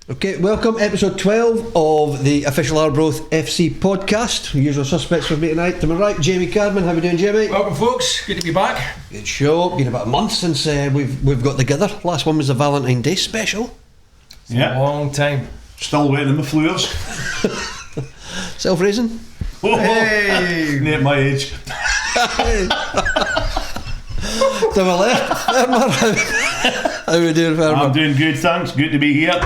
Okay, welcome, episode 12 of the official Arbroath FC podcast. Usual suspects for me tonight. To my right, Jamie Carman. How are we doing, Jamie? Welcome, folks. Good to be back. Good show. Been about a month since we've got together. Last one was the Valentine's Day special. A long time. Still waiting in the floors. Self-raising? Oh, Hey! Near my age. To my left, Fermer. How are we doing, Fermer? I'm doing good, thanks. Good to be here.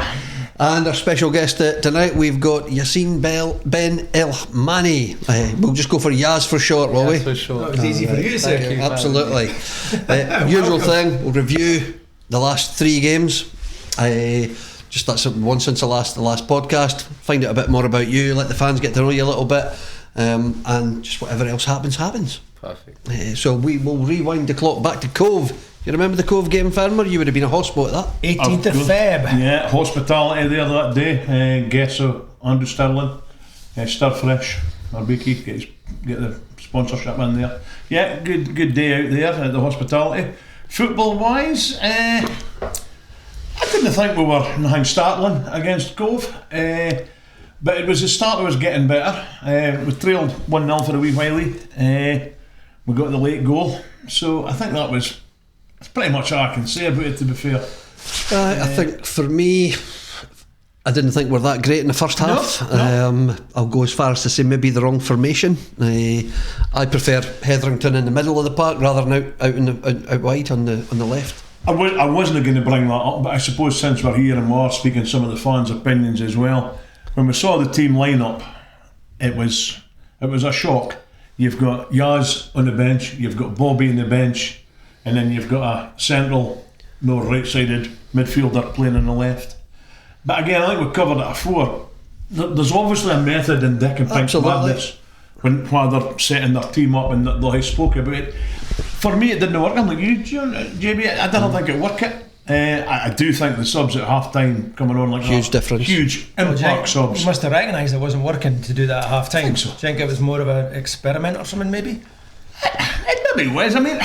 And our special guest tonight, we've got Yasin Ben El-Mhanni. We'll just go for Yaz for short, will we? For sure. That was easy for you to say. Absolutely. Usual thing, we'll review the last 3 games. Just that's one since the last podcast. Find out a bit more about you, let the fans get to know you a little bit, and just whatever else happens. Perfect. So we will rewind the clock back to Cove. You remember the Cove game, Fermer? You would have been a hospo at that. 18th of Feb. Yeah, hospitality there that day. Gesso, Andrew Stirling, Stir Fresh, Arbroath, get the sponsorship in there. Yeah, good day out there at the hospitality. Football wise, I didn't think we were nothing startling against Cove, but it was the start was getting better. We trailed 1-0 for a wee while. We got the late goal, so I think that's pretty much all I can say about it, to be fair. I think for me, I didn't think we're that great in the first half. No. I'll go as far as to say maybe the wrong formation. I prefer Hetherington in the middle of the park rather than out wide on the left. I wasn't going to bring that up, but I suppose since we're here and we're speaking some of the fans' opinions as well, when we saw the team lineup, it was a shock. You've got Yaz on the bench, you've got Bobby on the bench, and then you've got a central, right-sided midfielder playing on the left. But again, I think we covered it before. There's obviously a method in Dick and Pink's madness while they're setting their team up, and they spoke about it. For me, it didn't work. I'm like you, JB. I didn't think it worked. I do think the subs at half time coming on like huge difference, huge impact subs. You must have recognised it wasn't working to do that at half time. I think so. Do you think it was more of an experiment or something, maybe? It maybe was. I mean,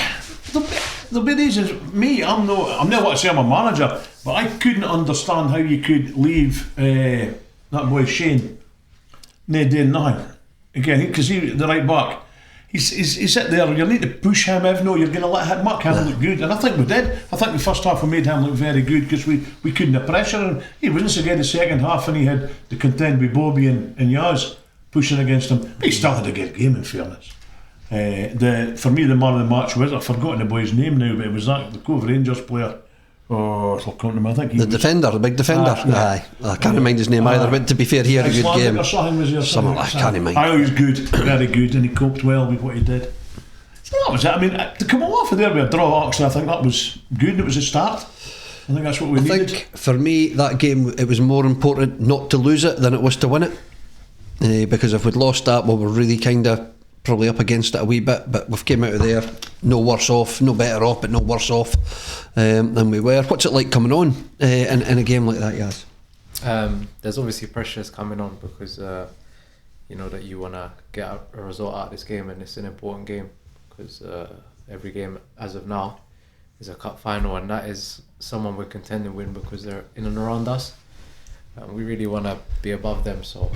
the bit is me. I'm not what I say I'm a manager, but I couldn't understand how you could leave that boy Shane no doing nothing again, because the right back. He's sitting there. You need to push him. If no, you're going to let him look good, and I think we did. I think the first half we made him look very good because we couldn't pressure him. He wasn't so good the second half, and he had to contend with Bobby and Yaz pushing against him. But he still had a good game, in fairness. For me, the man of the match was, I've forgotten the boy's name now, but it was the Cove Rangers player. Oh, it'll come to me. I think the big defender. Aye. I can't remind his name either. But to be fair, he had a good game. Or something was there. Something I can't remind. He was good, very good, and he coped well with what he did. So that was it. I mean, to come off of there with a draw, actually, I think that was good. It was a start. I think that's what we needed. I think for me, that game, it was more important not to lose it than it was to win it. Because if we'd lost that, well, we're really kind of probably up against it a wee bit, but we've came out of there no worse off, no better off, but no worse off than we were. What's it like coming on in a game like that, Yaz? There's obviously pressures coming on because you know that you want to get a result out of this game, and it's an important game because every game as of now is a cup final, and that is someone we're contending with because they're in and around us, and we really want to be above them. So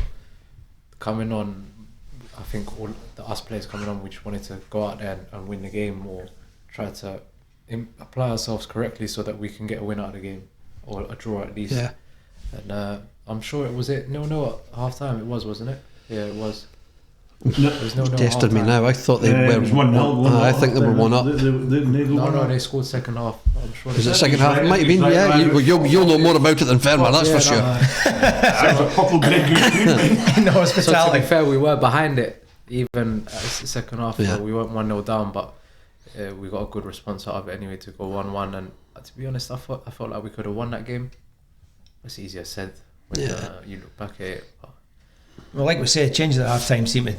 coming on, I think all us players coming on, we just wanted to go out there and win the game, or try to apply ourselves correctly so that we can get a win out of the game, or a draw at least. Yeah. And I'm sure it was it. No, at half time it was, wasn't it? Yeah, it was. No, It was no. Tested me now. I thought they were 1-0. I think they were 1 up. No, they scored second half. I'm sure. Was it second half? It might have been. Yeah, you'll know more about it than Fermer. That's for sure. That's a couple great good No So to hospitality. be fair, we were behind it even at the second half. Yeah. So we weren't 1-0 down, but we got a good response out of it anyway to go 1-1. And to be honest, I felt like we could have won that game. It's easier said when you look back at it. But Well, like we said, changes at half time seem to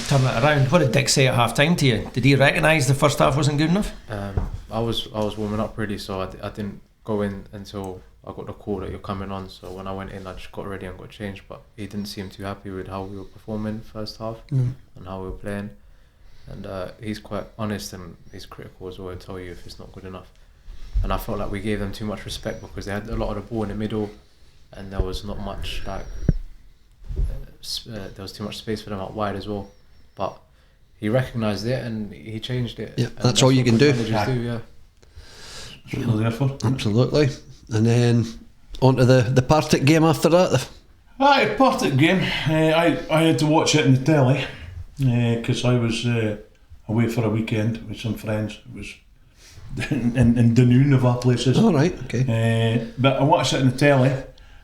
turn it around. What did Dick say at half time to you? Did he recognise the first half wasn't good enough? I was warming up really, so I didn't go in until I got the call that you're coming on. So when I went in, I just got ready and got changed. But he didn't seem too happy with how we were performing first half and how we were playing. And he's quite honest and he's critical as well. He'll tell you if it's not good enough. And I felt like we gave them too much respect because they had a lot of the ball in the middle. and there was not much there was too much space for them out wide as well. But he recognised it and he changed it. Yeah, And that's all you can do. Yeah. That's what they're there for. Absolutely. And then on to the Partick game after that. Aye, Partick game. I had to watch it in the telly because I was away for a weekend with some friends. It was in Dunoon of our places. All right, okay. But I watched it in the telly.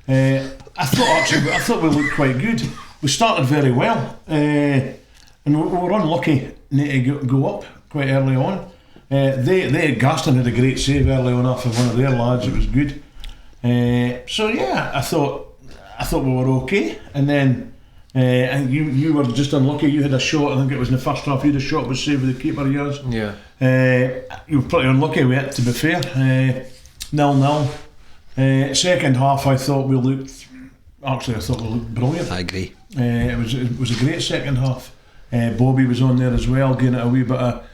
I thought we looked quite good. We started very well, and we were unlucky to go up quite early on. Gaston had a great save early on off of one of their lads. It was good. So yeah, I thought we were okay, and then and you were just unlucky. You had a shot. I think it was in the first half. You had a shot was saved with the keeper of yours. Yeah. You were pretty unlucky with it, to be fair. 0-0. Second half, I thought we looked brilliant. I agree. It was a great second half. Bobby was on there as well, getting it a wee bit of.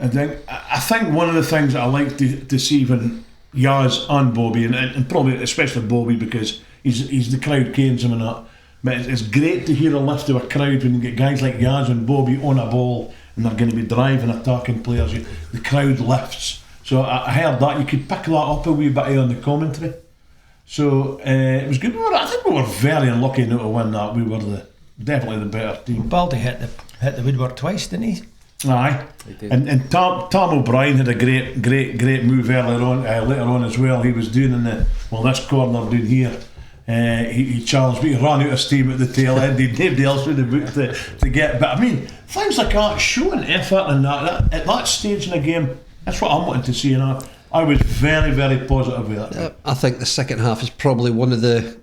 I think one of the things that I like to see when Yaz and Bobby, and probably especially Bobby, because he's the crowd canes him and that. But it's great to hear a lift of a crowd when you get guys like Yaz and Bobby on a ball and they're going to be driving, attacking players. The crowd lifts. So I heard that. You could pick that up a wee bit on the commentary. So it was good. I think we were very unlucky not to win that. We were definitely the better team. Baldy hit the woodwork twice, didn't he? Aye, and Tom O'Brien had a great move later on as well. He was doing this corner down here. He challenged me. He ran out of steam at the tail end. Nobody else would have booked to get. But I mean, things like that, showing effort and that at that stage in the game, that's what I'm wanting to see. And I was very, very positive with that. I think the second half is probably one of the,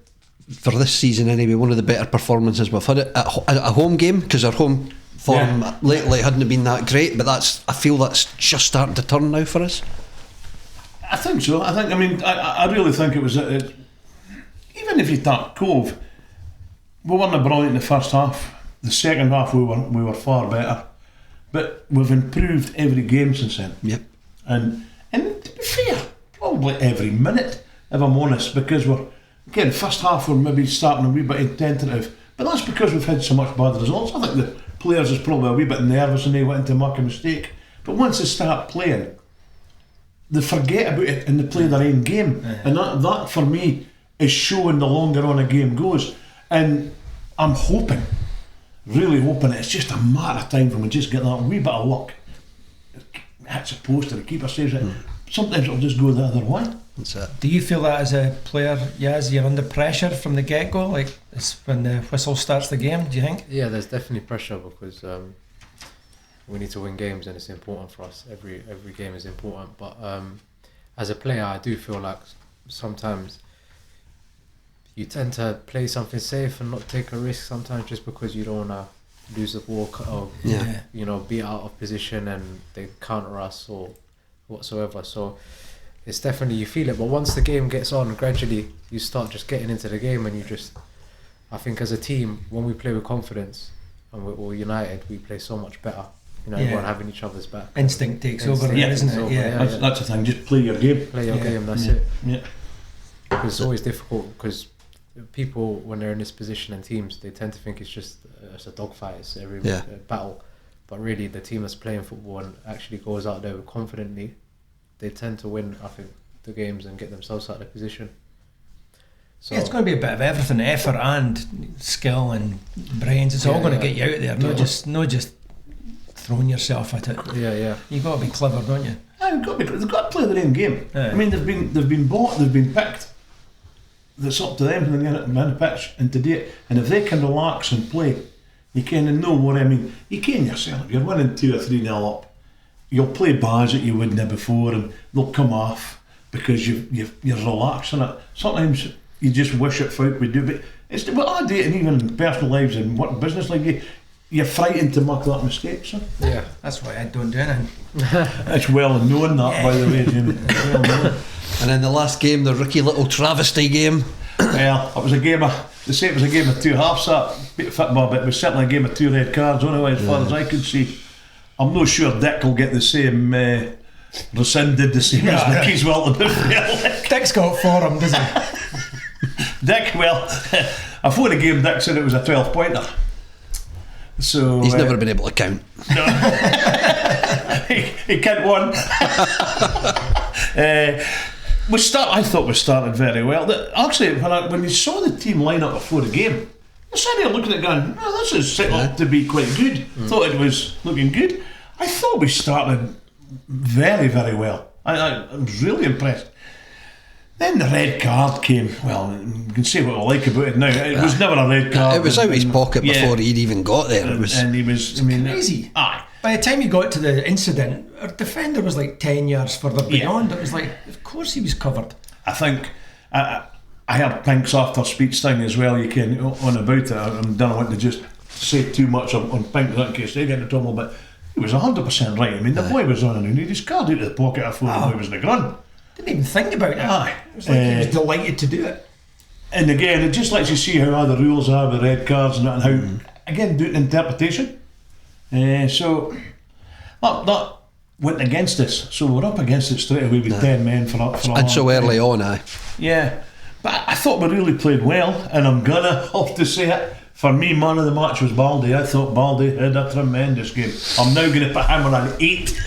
for this season anyway, one of the better performances we've had at a home game, because our home form lately hadn't been that great, but I feel that's just starting to turn now for us. I think so. I really think it was even if you thought Cove, we weren't brilliant in the first half. The second half we were far better, but we've improved every game since then. Yep. And to be fair, probably every minute, if I'm honest, because again, first half we're maybe starting a wee bit tentative, but that's because we've had so much bad results. I think the players is probably a wee bit nervous and they went to make a mistake. But once they start playing, they forget about it and they play their own game. And that for me is showing the longer on a game goes. And I'm really hoping it's just a matter of time when we just get that wee bit of luck. Hits a post and the keeper saves it. Sometimes it'll just go the other way. That's it. Do you feel that as a player, Yaz, you're under pressure from the get-go, like it's when the whistle starts the game, do you think? Yeah, there's definitely pressure because we need to win games and it's important for us. Every game is important, but as a player I do feel like sometimes you tend to play something safe and not take a risk sometimes just because you don't want to lose the ball or be out of position and they counter us or whatsoever. So it's definitely, you feel it, but once the game gets on, gradually you start just getting into the game, and I think as a team, when we play with confidence and we're all united, we play so much better. Everyone having each other's back. Instinct takes over, isn't it? That's the thing, just play your game. Play your game, that's it. Yeah. Because it's always difficult, because people, when they're in this position in teams, they tend to think it's just it's a dogfight, it's every battle. But really, the team that's playing football and actually goes out there confidently, they tend to win, I think, the games and get themselves out of the position. So it's going to be a bit of everything, effort and skill and brains. It's all going to get you out there, not just throwing yourself at it. Yeah. You've got to be clever, don't you? They've got to play their own game. I mean, they've been bought, they've been picked. It's up to them to get it on the pitch and to do it. And if they can relax and play, you can know what I mean. You can yourself. If you're winning 2 or 3-0 up, you'll play bars that you wouldn't have before, and they'll come off because you're relaxing it. Sometimes you just wish it folk would do, but it's what I do, and even in personal lives and work business life, you're frightened to make that mistake. So yeah, that's why I don't do anything. It's well known that, by the way, Jimmy. Well known. And then the last game, the rookie little travesty game. Well, it was a game of, they say it was a game of 2 halves, that bit of football, but it was certainly a game of 2 red cards, anyway, as far as I could see. I'm not sure Dick will get the same rescinded the same as Nicky's well to do. Dick's got for him, doesn't he? Dick, well, before the game, Dick said it was a 12-pointer. So He's never been able to count. No. he can't one. I thought we started very well. Actually, when you saw the team line up before the game, you're sitting there looking at it going, "Oh, this is set up to be quite good." Thought it was looking good. I thought we started very, very well. I was really impressed. Then the red card came. Well, you can say what I like about it now. It was never a red card. It was out his pocket before he'd even got there. And he was. I mean, crazy. Aye. By the time he got to the incident, our defender was like 10 yards further beyond. It was like, of course he was covered. I think I heard Pink's after speech thing as well. You can on about it. I don't want to just say too much on Pink in case they get into trouble, but he was 100% right. I mean, the boy was on and he just card out of the pocket before the boy was in the ground. Didn't even think about it. Aye. It was like he was delighted to do it. And again, it just lets you see how the rules are with red cards and that, and how again do it in interpretation. So that went against us. So we're up against it straight away with 10 men for and so early on, aye. Yeah, but I thought we really played well, and I'm gonna have to say it. For me, man of the match was Baldy. I thought Baldy had a tremendous game. I'm now going to put him on an 8.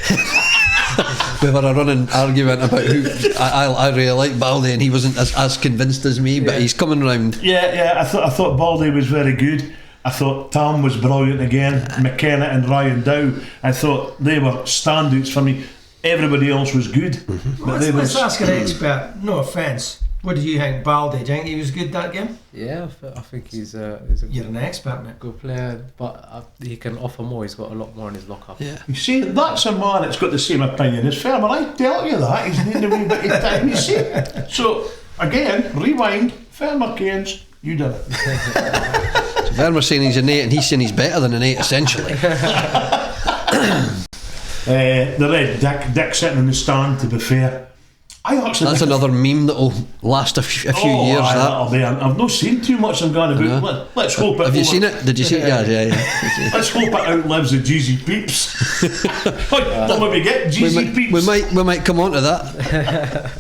We were a running argument about who I really like Baldy, and he wasn't as convinced as me, but he's coming round. Yeah. I thought Baldy was very good. I thought Tam was brilliant again. McKenna and Ryan Dow. I thought they were standouts for me. Everybody else was good. But Let's ask an expert. No offence. What did you think, Baldy? Do you think he was good that game? Yeah, I think he's a You're an expert, mate. good player, but he can offer more. He's got a lot more in his locker. Yeah. You see, that's a man that's got the same opinion as Fermer. I tell you that. He's needing a wee bit of time, you see. So, again, rewind. Fermer Keynes, you did it. So Fermer's saying he's an 8 and he's saying he's better than an 8 essentially. The red Dick sitting in the stand, to be fair. That's another meme that'll last a few years. I've not seen too much on Gone About. Let's hope it. Have you seen it? Did you see it? Yeah. Let's hope it outlives the Jeezy Peeps. That might we get Jeezy Peeps. We might come on to that.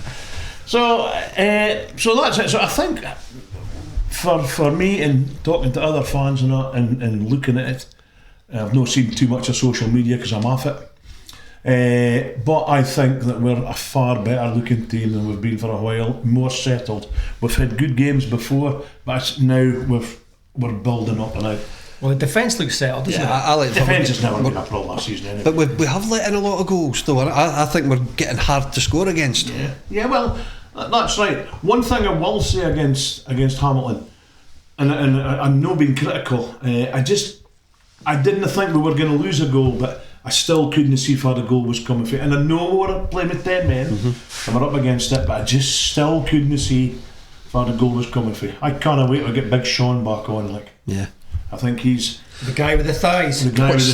So that's it. So I think for me, and talking to other fans and looking at it, I've not seen too much of social media because I'm off it. But I think that we're a far better looking team than we've been for a while, more settled. We've had good games before, but now we're building up and out. Well, the defence looks settled, doesn't it? I like defence has never been a problem last season anyway. But we have let in a lot of goals though. I think we're getting hard to score against. Yeah, well, that's right. One thing I will say against Hamilton, and I'm not being critical, I didn't think we were going to lose a goal, but I still couldn't see where the goal was coming from. And I know we were playing with 10 men and we're up against it, but I just still couldn't see where the goal was coming from. I can't wait to get Big Sean back on. Yeah. I think he's the guy with the thighs. What's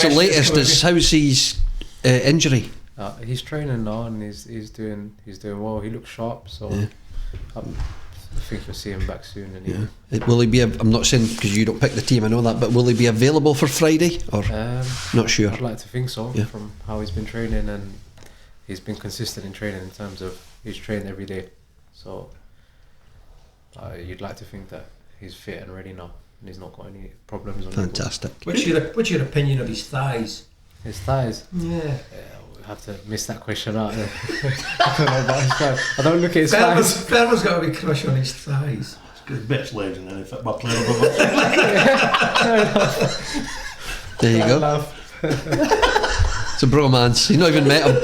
the latest? How's his injury? He's training now and he's doing well. He looks sharp, so I think we'll see him back soon. And Will he be? I'm not saying because you don't pick the team, I know that, but will he be available for Friday or not sure? I'd like to think so. From how he's been training, and he's been consistent in training in terms of he's trained every day. So you'd like to think that he's fit and ready now, and he's not got any problems. Fantastic. What's your opinion of his thighs? His thighs? Yeah. We have to miss that question out. I don't know about his thighs. I don't look at his thighs. Fermer's got a wee crush on his thighs. It's got the best legs in any football player. There you go. It's a bromance. You've not even met him.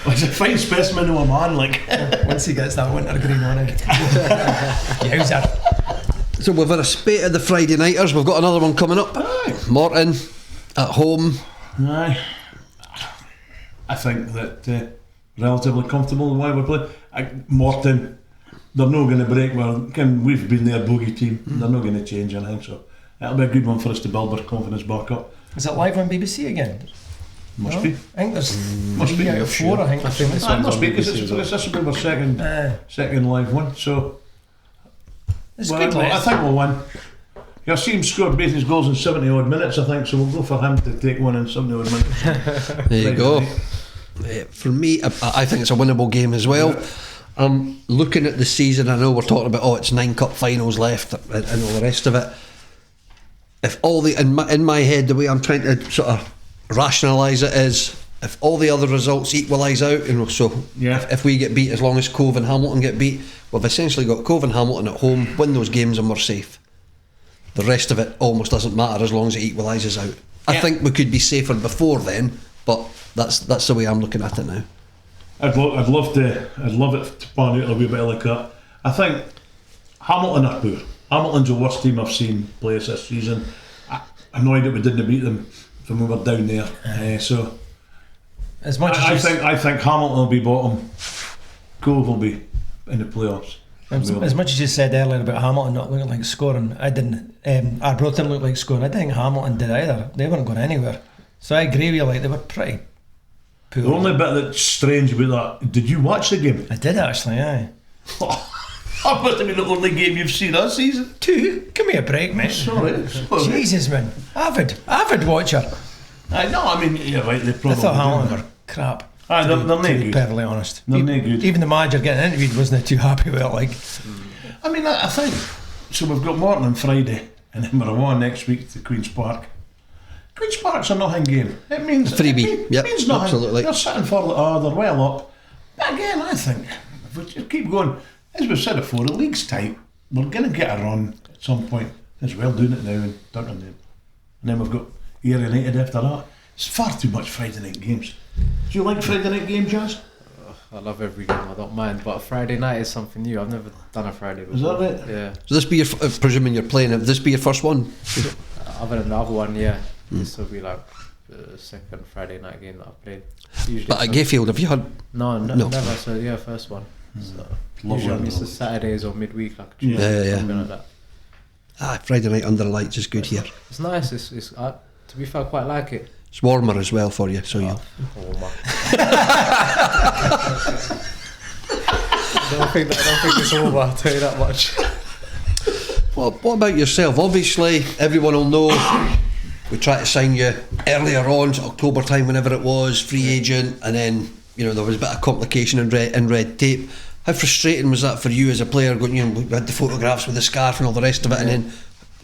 Well, he's a fine specimen of a man, like. Once he gets that winter green on it. Yowzer. So we've had a spate of the Friday nighters. We've got another one coming up. Aye. Morton at home. Aye. I think that relatively comfortable the way we're playing. Morton, they're not going to break. We've been their bogey team. They're not going to change anything, so that'll be a good one for us to build our confidence back up. Is it live on BBC again? Must be. I think there's must be. 3 out of 4. I think this It one's must on be because BBC as well. this will be our second live one. So it's well, good. I think we'll win. Yasin scored both his goals in 70 odd minutes, I think, so we'll go for him to take one in 70 odd minutes. There you go. For me, I think it's a winnable game as well. I'm looking at the season. I know we're talking about it's 9 cup finals left and all the rest of it. If all the in my head, the way I'm trying to sort of rationalise it is, if all the other results equalise out, so if we get beat, as long as Cove and Hamilton get beat, we've essentially got Cove and Hamilton at home, win those games and we're safe. The rest of it almost doesn't matter as long as it equalises out. I think we could be safer before then, but that's the way I'm looking at it now. I'd love it to pan out a wee bit like that. I think Hamilton are poor. Hamilton's the worst team I've seen play us this season. I'm annoyed that we didn't beat them when we were down there. So as much I as think Hamilton will be bottom. Cove will be in the playoffs. as much as you said earlier about Hamilton not looking like scoring, I didn't. Arbroath didn't look like scoring. I didn't think Hamilton did either. They weren't going anywhere. So I agree with you. Like, they were pretty poor. The only bit that's strange about that, did you watch the game? I did actually. Aye. That must have been the only game you've seen this season. 2. Give me a break, mate. Sorry. Jesus, man. Avid watcher. I know. I mean, you're right. They probably I thought do. Hamilton were crap. Aye, they're not to be good. perfectly honest. They're not good. Even the manager getting interviewed wasn't too happy with it. Like, I mean, I think so. We've got Morton on Friday, and then we're on next week to Queen's Park. Queen's Park's a nothing game. It means Freebie. It means nothing. Absolutely. They're sitting for they're well up. But again, I think if we just keep going, as we've said before, the league's tight. We're going to get a run at some point. As well doing it now and Duncan then. And then we've got Ayr United after that. It's far too much Friday night games. Do you like Friday night games, Jazz? I love every game, I don't mind, but Friday night is something new. I've never done a Friday before. Is that right? Yeah. So this be your, presuming you're playing, would this be your first one? Other than the other one, this will be like the second Friday night game that I've played. Usually But at Gayfield, have you had? No, No. never. So first one. So Love usually that. it's Saturdays or midweek, like Yeah. something like that. Friday night under the lights is good here. It's nice. It's to be fair, I quite like it. It's warmer as well for you, so you. Warmer. I don't think it's warmer. I'll tell you that much. Well, what about yourself? Obviously, everyone will know we tried to sign you earlier on, so October time, whenever it was, free agent, and then there was a bit of complication and red tape. How frustrating was that for you as a player? Going, we had the photographs with the scarf and all the rest of it, and then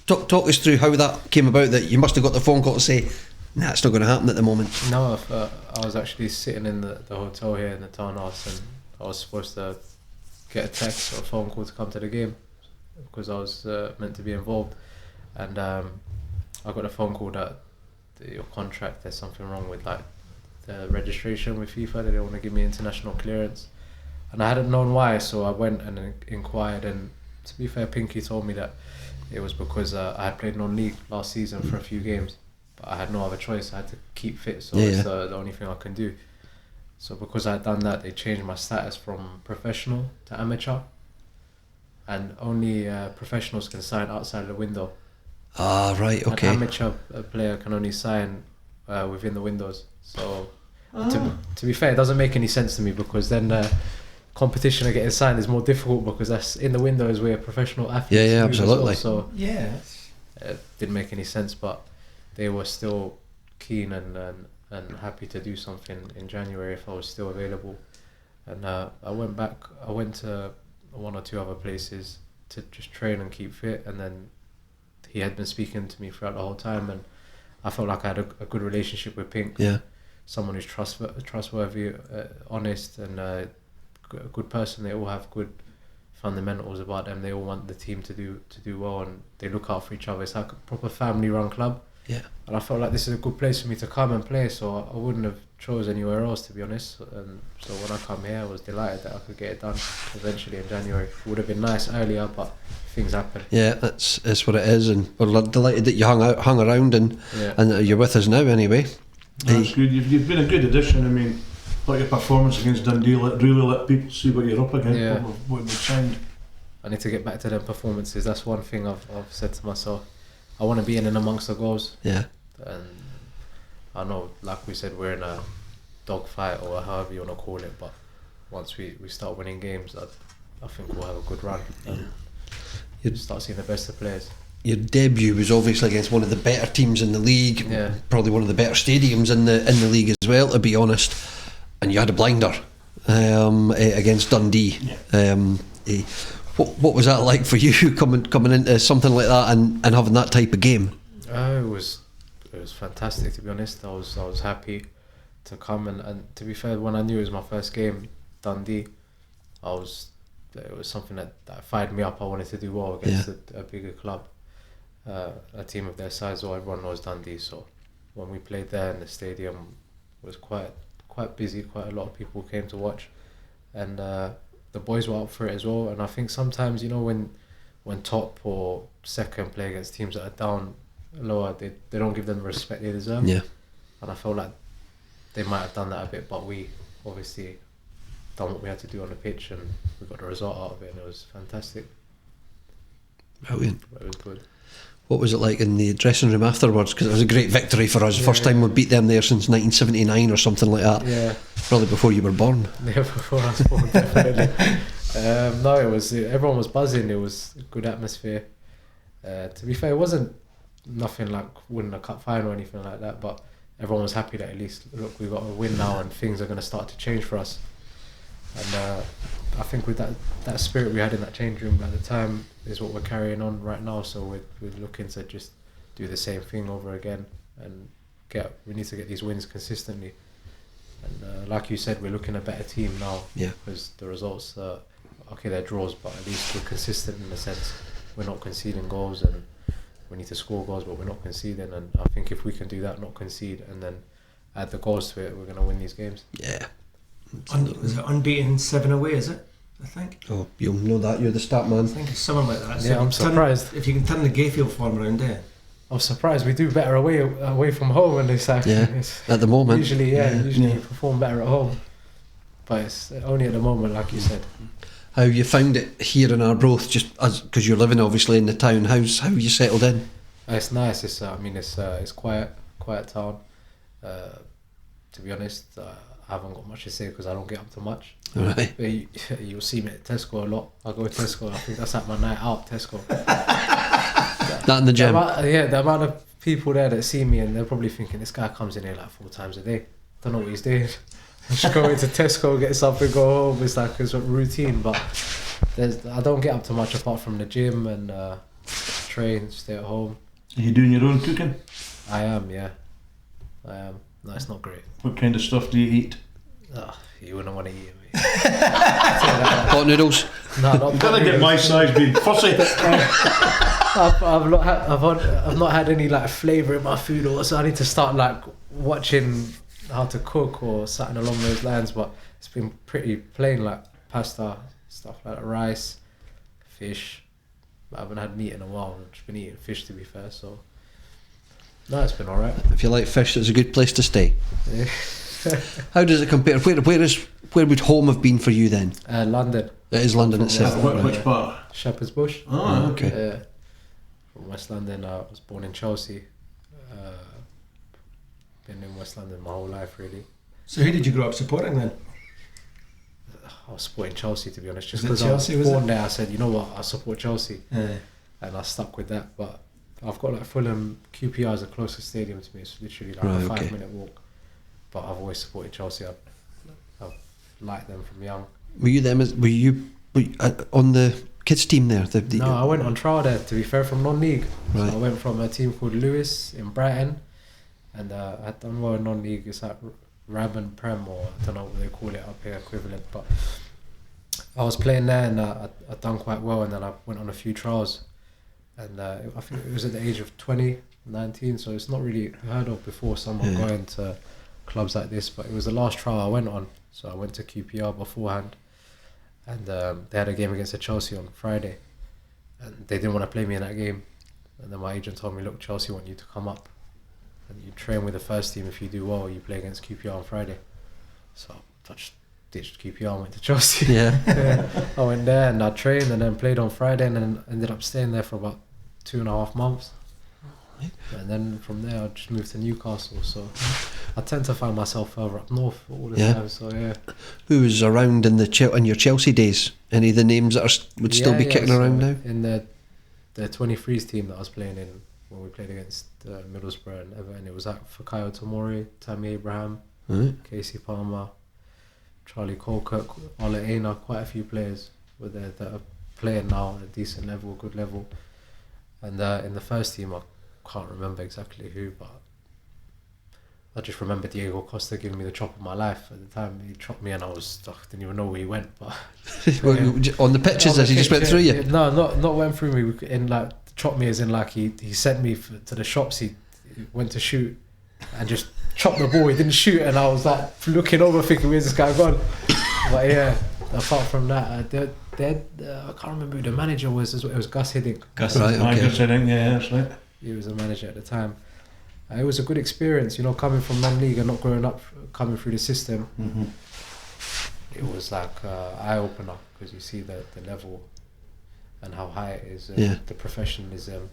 talk us through how that came about. That you must have got the phone call to say, "Nah, it's not going to happen at the moment." No, I was actually sitting in the hotel here in the townhouse, and I was supposed to get a text or a phone call to come to the game because I was meant to be involved, and I got a phone call that your contract, there's something wrong with like the registration with FIFA. They don't want to give me international clearance, and I hadn't known why, so I went and inquired. And to be fair, Pinky told me that it was because I had played non-league last season for a few games, but I had no other choice. I had to keep fit, so it's the only thing I can do. So because I had done that, they changed my status from professional to amateur, and only professionals can sign outside the window. Ah, right, okay. An amateur player can only sign within the windows. So to be fair, it doesn't make any sense to me, because then competition of getting signed is more difficult, because that's in the windows where professional athletes Yeah, move as absolutely. well. So yeah. it didn't make any sense, but they were still keen and happy to do something in January if I was still available. And I went back. I went to one or two other places to just train and keep fit, and then he had been speaking to me throughout the whole time, and I felt like I had a good relationship with Pink. Yeah. Someone who's trustworthy, honest, and a good person. They all have good fundamentals about them. They all want the team to do well, and they look out for each other. It's like a proper family-run club. Yeah. And I felt like this is a good place for me to come and play, so I wouldn't have chose anywhere else, to be honest. And so when I come here, I was delighted that I could get it done eventually in January. It would have been nice earlier, but things happen. Yeah, that's what it is, and we're delighted that you hung around and you're with us now anyway. That's good. You've been a good addition. I mean, like your performance against Dundee really let people see what you're up against. Yeah. What we've signed. I need to get back to them performances. That's one thing I've said to myself. I want to be in and amongst the goals. Yeah. And I know, like we said, we're in a dogfight or however you want to call it, but once we start winning games, I think we'll have a good run and you'd start seeing the best of players. Your debut was obviously against one of the better teams in the league, probably one of the better stadiums in the league as well, to be honest. And you had a blinder. against Dundee. What was that like for you coming into something like that and having that type of game? It was fantastic, to be honest. I was happy to come, and to be fair, when I knew it was my first game, Dundee, it was something that fired me up. I wanted to do well against a bigger club, a team of their size. Or everyone knows Dundee, so when we played there in the stadium, it was quite busy. Quite a lot of people came to watch, and the boys were up for it as well. And I think sometimes, you know, when top or second play against teams that are down lower, they don't give them the respect they deserve. Yeah. And I felt like they might have done that a bit, but we obviously done what we had to do on the pitch, and we got the result out of it, and it was fantastic. Brilliant. It was good. What was it like in the dressing room afterwards? Because it was a great victory for us. First time we beat them there since 1979 or something like that. Yeah. Probably before you were born. Yeah, before I was born, definitely. No, everyone was buzzing. It was a good atmosphere. To be fair, it wasn't nothing like winning a cup final or anything like that, but everyone was happy that at least, look, we got a win now and things are going to start to change for us. And I think with that spirit we had in that change room at the time is what we're carrying on right now. So we're looking to just do the same thing over again, and we need to get these wins consistently. And like you said, we're looking a better team now. Yeah. Because the results, they're draws, but at least we're consistent in the sense we're not conceding goals, and we need to score goals, but we're not conceding. And I think if we can do that, not concede, and then add the goals to it, we're going to win these games. Yeah. Is it unbeaten 7 away, is it? I think. Oh, you'll know that. You're the stat man. I think it's something like that. So Yeah, I'm surprised. If you can turn the Gayfield form around there. I'm surprised we do better away from home, and it's like At the moment. Usually you perform better at home, but it's only at the moment, like you said. How you found it here in Arbroath, just because you're living obviously in the town? How you settled in? It's nice. It's quiet town. To be honest, I haven't got much to say because I don't get up to much. Right. But you'll see me at Tesco a lot. I go to Tesco. I think that's like my night out, Tesco. That in the gym. The amount of people there that see me, and they're probably thinking this guy comes in here like 4 times a day. Don't know what he's doing. Just go into Tesco, get something, go home. It's like it's a routine, but I don't get up to much apart from the gym and train, stay at home. Are you doing your own cooking? I am, yeah. I am. No, it's not great. What kind of stuff do you eat? You wouldn't want to eat it. Pot noodles. No, not You gotta get my size being fussy. I've not had any like flavour in my food, or so I need to start like watching how to cook or something along those lines. But it's been pretty plain, like pasta, stuff like that, rice, fish. I haven't had meat in a while. I've just been eating fish, to be fair. So no, it's been alright. If you like fish, it's a good place to stay. Yeah. How does it compare? Where would home have been for you then? London. It is London itself. Which part? Shepherd's Bush. Oh, okay. Yeah. From West London. I was born in Chelsea. Been in West London my whole life, really. So who did you grow up supporting then? I was supporting Chelsea, to be honest. Just Was it because I was Chelsea, was born it? there, I said, you know what, I support Chelsea. Yeah. And I stuck with that. But I've got like Fulham, QPR is the closest stadium to me. It's literally like Right, a 5 okay. minute walk. But I've always supported Chelsea. I've liked them from young. Were you on the kids team there? No, I went on trial there, to be fair, from non-league. Right. So I went from a team called Lewis in Brighton, and I'd done well in non-league. It's like Rab and Prem, or I don't know what they call it up here, equivalent. But I was playing there, and I'd done quite well, and then I went on a few trials. And I think it was at the age of 20, 19, so it's not really heard of before someone going to clubs like this, but it was the last trial I went on. So I went to QPR beforehand, and they had a game against Chelsea on Friday, and they didn't want to play me in that game. And then my agent told me, look, Chelsea want you to come up and you train with the first team. If you do well, you play against QPR on Friday. So I just ditched QPR and went to Chelsea. Yeah. I went there and I trained and then played on Friday, and then ended up staying there for about 2.5 months. And then from there I just moved to Newcastle, so I tend to find myself further up north all the time. So yeah. Who was around in your Chelsea days? Any of the names that would still be kicking so around now? in the 23s team that I was playing in when we played against Middlesbrough and Everton, it was like Fikayo Tomori, Tammy Abraham, Right. Casey Palmer, Charlie Colkirk, Ole Einar, quite a few players were there that are playing now at a decent level, good level. And in the first team, I can't remember exactly who, but I just remember Diego Costa giving me the chop of my life at the time. He chopped me and I didn't even know where he went. But on the pitches as he just went through you? No, not went through me. In like chopped me as in like he sent me to the shops. He went to shoot and just chopped the ball. He didn't shoot, and I was like looking over, thinking, "Where's this guy gone?" But yeah, apart from that, I can't remember who the manager was. It was Gus Hiddink. Gus Hiddink, yeah, that's right. He was the manager at the time. It was a good experience, coming from non-league and not growing up, coming through the system. Mm-hmm. It was like eye-opener, because you see the level and how high it is. The professionalism.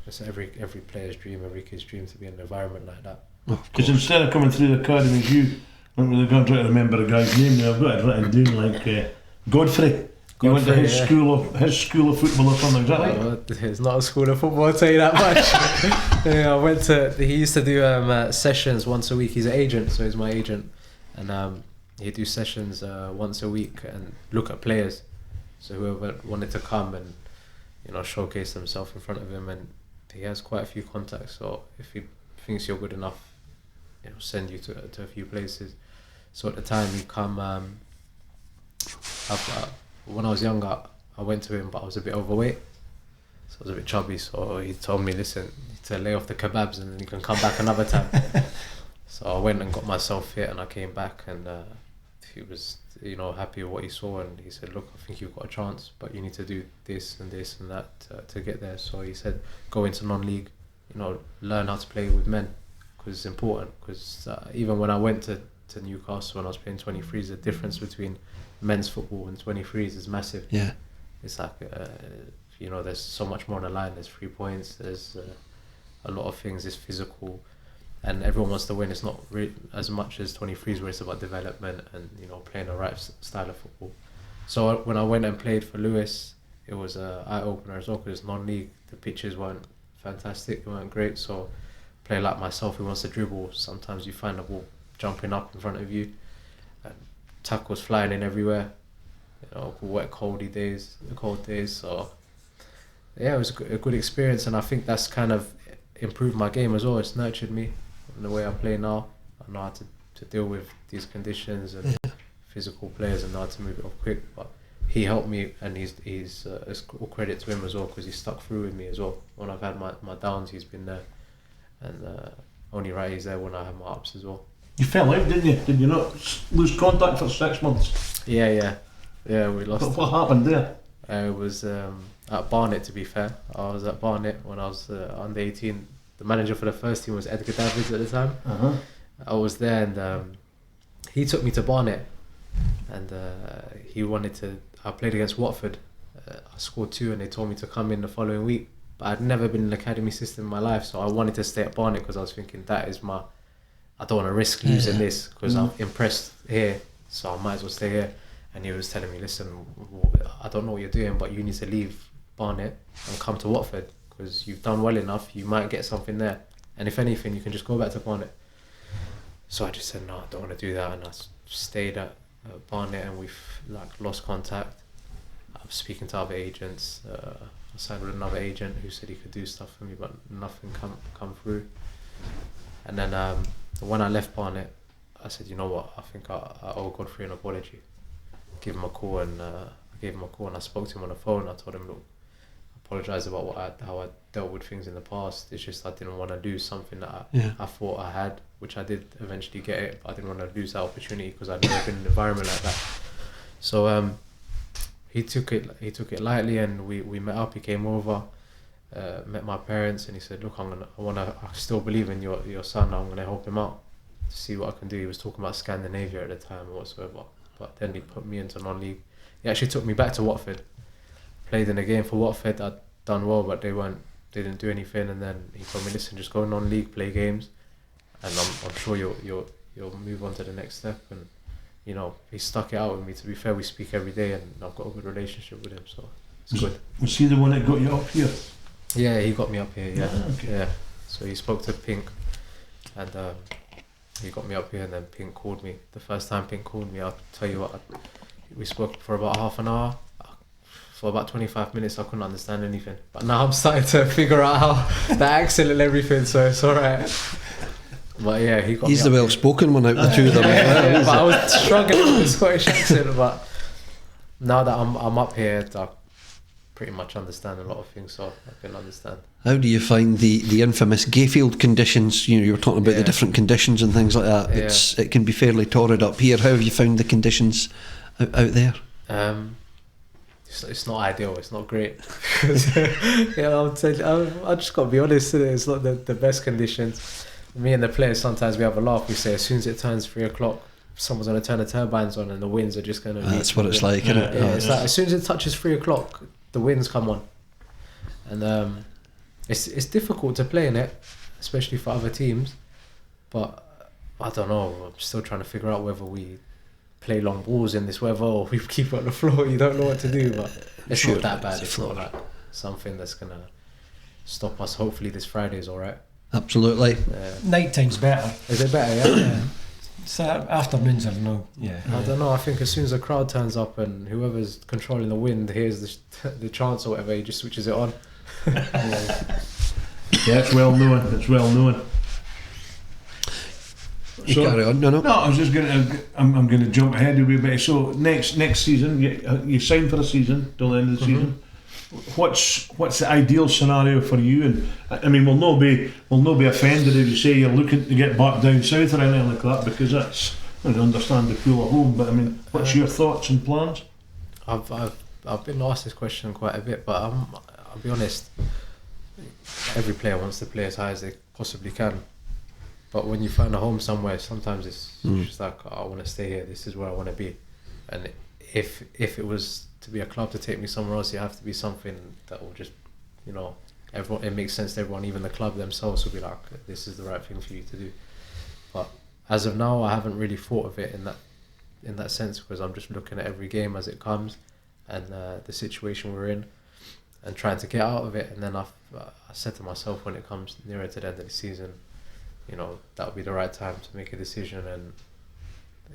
It's every player's dream, every kid's dream to be in an environment like that. Because instead of coming through the academies, you I'm really going to try to remember the guy's name now. I've got it written down, like Godfrey. You went to his school of football or something, is that right? It's not a school of football, I'll tell you that much. I went to. He used to do sessions once a week. He's an agent, so he's my agent, and he'd do sessions once a week and look at players. So whoever wanted to come and showcase themselves in front of him, and he has quite a few contacts. So if he thinks you're good enough, send you to a few places. So at the time he come. When I was younger, I went to him, but I was a bit overweight, so I was a bit chubby. So he told me, listen, to lay off the kebabs and then you can come back another time. So I went and got myself fit, and I came back, and he was, happy with what he saw, and he said, look, I think you've got a chance, but you need to do this and this and that to get there. So he said, go into non-league, learn how to play with men, because it's important. Because even when I went to Newcastle, when I was playing 23s, the difference between men's football and 23s is massive. Yeah, it's like there's so much more on the line. There's 3 points, there's a lot of things. It's physical, and everyone wants to win. It's not as much as 23s, where it's about development and playing the right style of football. So when I went and played for Lewis, it was an eye-opener as well, because it's non-league. The pitches weren't fantastic, they weren't great. So a player like myself who wants to dribble, sometimes you find the ball jumping up in front of you, and tackles flying in everywhere, wet cold days. So yeah, it was a good experience, and I think that's kind of improved my game as well. It's nurtured me in the way I play now. I know how to deal with these conditions and physical players, and know how to move it off quick. But he helped me, and he's it's all credit to him as well, because he stuck through with me as well. When I've had my downs, he's been there, and only right he's there when I have my ups as well. You fell out, didn't you? Did you not lose contact for 6 months? Yeah, we lost. What happened there? It was at Barnet, to be fair. I was at Barnet when I was under 18. The manager for the first team was Edgar Davids at the time. Uh-huh. I was there, and he took me to Barnet, and he wanted to. I played against Watford. I scored 2, and they told me to come in the following week. But I'd never been in an academy system in my life, so I wanted to stay at Barnet, because I was thinking that is my. I don't want to risk losing this, because I'm impressed here, so I might as well stay here. And he was telling me, listen, I don't know what you're doing, but you need to leave Barnet and come to Watford, because you've done well enough, you might get something there. And if anything, you can just go back to Barnet. So I just said, no, I don't want to do that. And I stayed at Barnet, and we've lost contact. I was speaking to other agents. I signed with another agent who said he could do stuff for me, but nothing come through. And then when I left Barnet, I said, you know what, I think I owe Godfrey an apology. Give him a call, and I gave him a call, and I spoke to him on the phone. I told him, look, I apologise about how I dealt with things in the past. It's just I didn't want to lose something that I thought I had, which I did eventually get it, but I didn't want to lose that opportunity, because I'd never been in an environment like that. So he took it lightly, and we met up. He came over, met my parents, and he said, look, I still believe in your son. I'm gonna help him out to see what I can do. He was talking about Scandinavia at the time or whatsoever, but then he put me into non-league. He actually took me back to Watford, played in a game for Watford. I'd done well, but they didn't do anything. And then he told me, listen, just go non-league, play games, and I'm sure you'll move on to the next step. And he stuck it out with me. To be fair, we speak every day, and I've got a good relationship with him, so it's good. Was he the one that got you up here? Yeah, he got me up here. Yeah, okay. yeah. So he spoke to Pink, and he got me up here, and then Pink called me. The first time Pink called me, I'll tell you what, we spoke for about half an hour. For about 25 minutes, I couldn't understand anything. But now I'm starting to figure out how the accent and everything, so it's alright. But yeah, he got He's me the up well-spoken one out of the two of them. yeah, but I was struggling with the Scottish accent. But now that I'm up here, I pretty much understand a lot of things, so I can understand. How do you find the infamous Gayfield conditions? You know, you were talking about the different conditions and things like that. It can be fairly torrid up here. How have you found the conditions out there? It's not ideal. It's not great. I just got to be honest. It's not the best conditions. Me and the players, sometimes we have a laugh. We say as soon as it turns 3 o'clock, someone's going to turn the turbines on and the winds are just going to... That's what it's like, isn't it? Yeah, it's like as soon as it touches 3 o'clock, the winds come on. And it's difficult to play in it, especially for other teams. But I don't know. I'm still trying to figure out whether we play long balls in this weather or we keep it on the floor. You don't know what to do, but it's not that bad. It's not like something that's going to stop us. Hopefully this Friday is alright. Absolutely. Night time's better. Is it better? Yeah. So afternoons are no. Yeah. I don't know. I think as soon as the crowd turns up and whoever's controlling the wind hears the chants or whatever, he just switches it on. Yeah, it's well known. It's well known. You carry on. No. I was just I'm going to jump ahead a wee bit. So next season, you sign for a season till the end of the season. What's the ideal scenario for you? And I mean, we'll not be offended if you say you're looking to get back down south or anything like that, because that's, I understand the pool at home. But I mean, what's your thoughts and plans? I've been asked this question quite a bit, but I'll be honest. Every player wants to play as high as they possibly can. But when you find a home somewhere, sometimes it's just like, I want to stay here. This is where I want to be. And if it was to be a club to take me somewhere else, you have to be something that will just, everyone. It makes sense to everyone. Even the club themselves will be like, this is the right thing for you to do. But as of now, I haven't really thought of it in that sense, because I'm just looking at every game as it comes and the situation we're in and trying to get out of it. And then I said to myself, when it comes nearer to the end of the season, that would be the right time to make a decision. And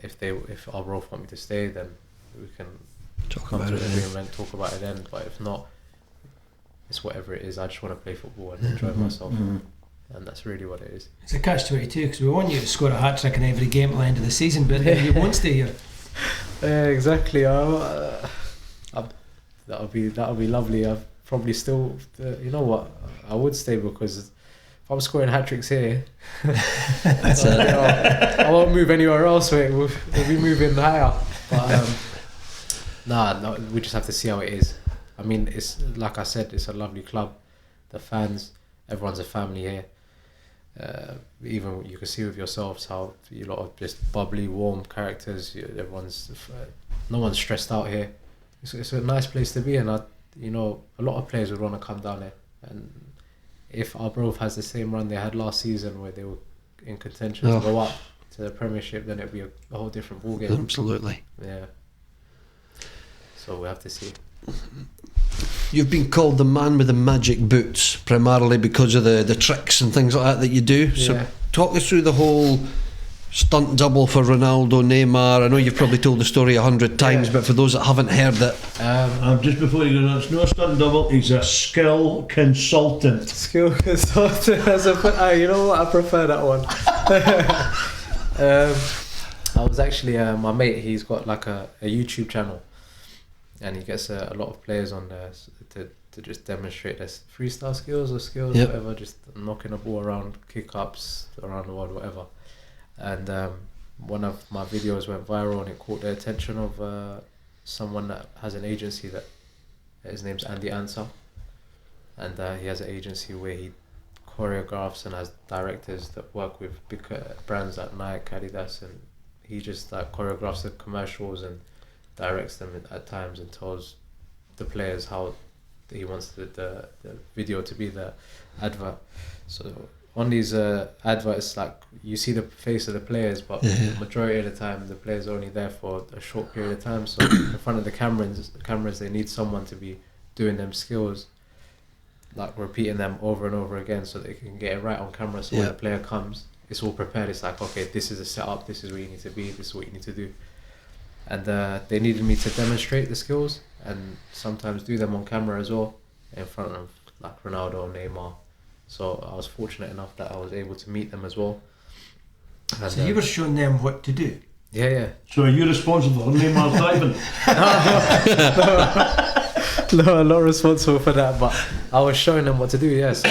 if Arbroath want me to stay, then we can talk about it then. But if not, it's whatever it is. I just want to play football and enjoy myself, and that's really what it is. It's a catch-22, because we want you to score a hat-trick in every game at the end of the season, but you won't stay here. Yeah, exactly. That'll be lovely. I've probably still, you know what? I would stay, because if I'm scoring hat tricks here, I won't move anywhere else. We'll be moving higher. But no, we just have to see how it is. I mean, it's like I said, it's a lovely club. The fans, everyone's a family here. Even you can see with yourselves how you lot are just bubbly, warm characters. No one's stressed out here. It's a nice place to be, and a lot of players would want to come down here. And if Arbroath has the same run they had last season, where they were in contention to go up to the Premiership, then it'd be a whole different ballgame. Absolutely. Yeah. So we have to see. You've been called the man with the magic boots, primarily because of the tricks and things like that you do. So talk us through the whole stunt double for Ronaldo, Neymar. I know you've probably told the story 100 times, but for those that haven't heard it, just before you go on, it's no stunt double. He's a skill consultant. Skill consultant. You know what? I prefer that one. I was actually my mate. He's got like a YouTube channel, and he gets a lot of players on there to just demonstrate their freestyle skills or skills, whatever, just knocking a ball around, kick ups around the world, whatever. And one of my videos went viral, and it caught the attention of someone that has an agency that his name's Andy Answer, and he has an agency where he choreographs and has directors that work with big brands like Nike, Adidas, and he just choreographs the commercials and directs them at times and tells the players how he wants the video to be, the advert. So on these adverts, you see the face of the players, but the majority of the time the players are only there for a short period of time. So in front of the cameras, they need someone to be doing them skills, repeating them over and over again, so they can get it right on camera. So when the player comes, it's all prepared. It's like, okay, this is a setup, this is where you need to be, this is what you need to do. And they needed me to demonstrate the skills and sometimes do them on camera as well in front of like Ronaldo, Neymar. So I was fortunate enough that I was able to meet them as well. And, So you were showing them what to do. yeah. So are you responsible for Neymar's diving? No, I'm not responsible for that, but I was showing them what to do. Yes,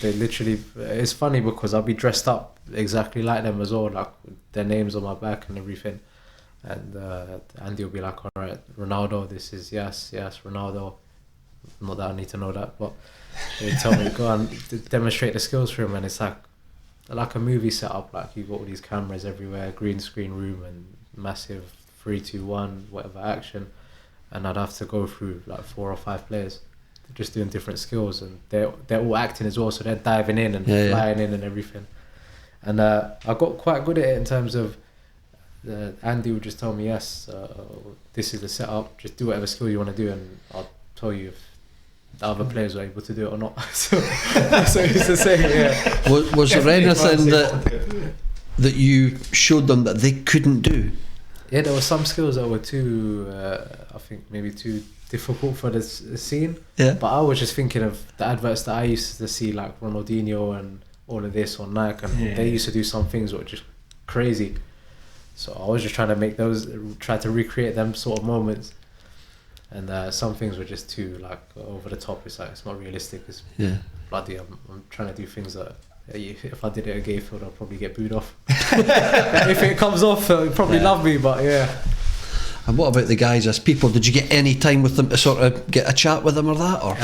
they literally. It's funny because I'll be dressed up exactly like them as well, like with their names on my back and everything. And Andy will be like, "All right, Ronaldo, this is yes, Ronaldo." Not that I need to know that, but they tell me go and demonstrate the skills for him, and it's like a movie setup. Like you've got all these cameras everywhere, green screen room, and massive 3, 2, 1, whatever action. And I'd have to go through like 4 or 5 players just doing different skills, and they're all acting as well, so they're diving in and flying in and everything. And I got quite good at it in terms of Andy would just tell me, yes, this is the setup, just do whatever skill you want to do, and I'll tell you if the other players were able to do it or not. So that's what I used to say. Yeah. Was there anything that you showed them that they couldn't do? Yeah, there were some skills that were too, I think maybe too difficult for the scene. Yeah. But I was just thinking of the adverts that I used to see, like Ronaldinho and all of this on Nike, and they used to do some things that were just crazy. So I was just trying to make those, try to recreate them sort of moments. And some things were just too like over the top. It's like it's not realistic. It's bloody. I'm trying to do things that. If I did it at Gayfield, I'll probably get booed off. If it comes off, they'll probably love me, but yeah. And what about the guys as people? Did you get any time with them to sort of get a chat with them or that? Or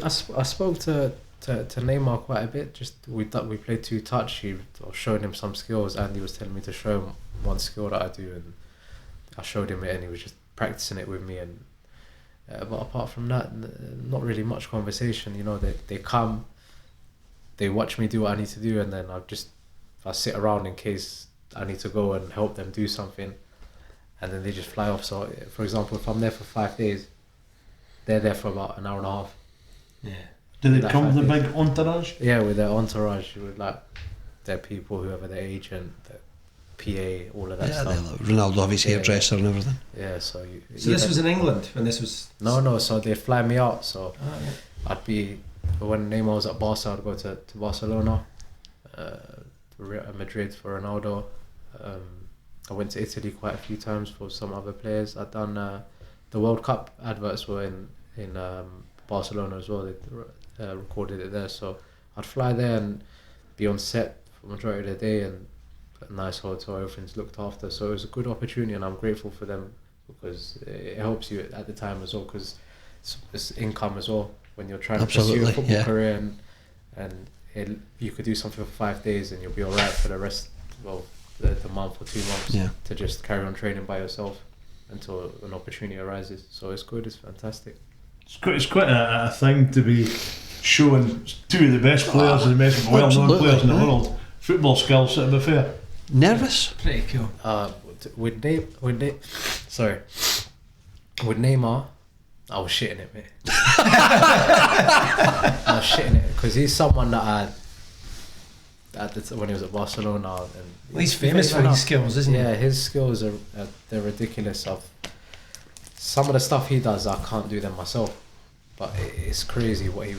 I spoke to Neymar quite a bit. Just we played 2 touch. I was showing him some skills. Andy was telling me to show him one skill that I do, and I showed him it, and he was just practicing it with me. And but apart from that, not really much conversation. You know, they come. They watch me do what I need to do, and then I sit around in case I need to go and help them do something, and then they just fly off. So, for example, if I'm there for 5 days, they're there for about an hour and a half. Yeah. Do they come with a big entourage? Yeah, with their entourage, with like their people, whoever their agent, their PA, all of that stuff. Like Ronaldo, obviously, hairdresser and everything. Yeah, so this was in England when this was. No. So they fly me out. So I'd be. When Neymar was at Barca, I'd go to Barcelona, Madrid for Ronaldo. I went to Italy quite a few times for some other players. I'd done the World Cup adverts were in Barcelona as well. They recorded it there, so I'd fly there and be on set for the majority of the day, and a nice hotel, everything's looked after. So it was a good opportunity, and I'm grateful for them because it helps you at the time as well, because it's income as well. When you're trying to pursue a football career, and you could do something for 5 days and you'll be alright for the rest of the month or 2 months to just carry on training by yourself until an opportunity arises. So it's good, it's fantastic. It's quite a thing to be showing 2 of the best players and the most well-known players in the world football skills at a buffet. Nervous? Pretty cool. With Neymar, I was shitting it, mate. I was shitting it because he's someone that when he was at Barcelona, and he's famous for his skills, isn't he? Yeah, his skills they're ridiculous. Some of the stuff he does, I can't do them myself, but it's crazy what he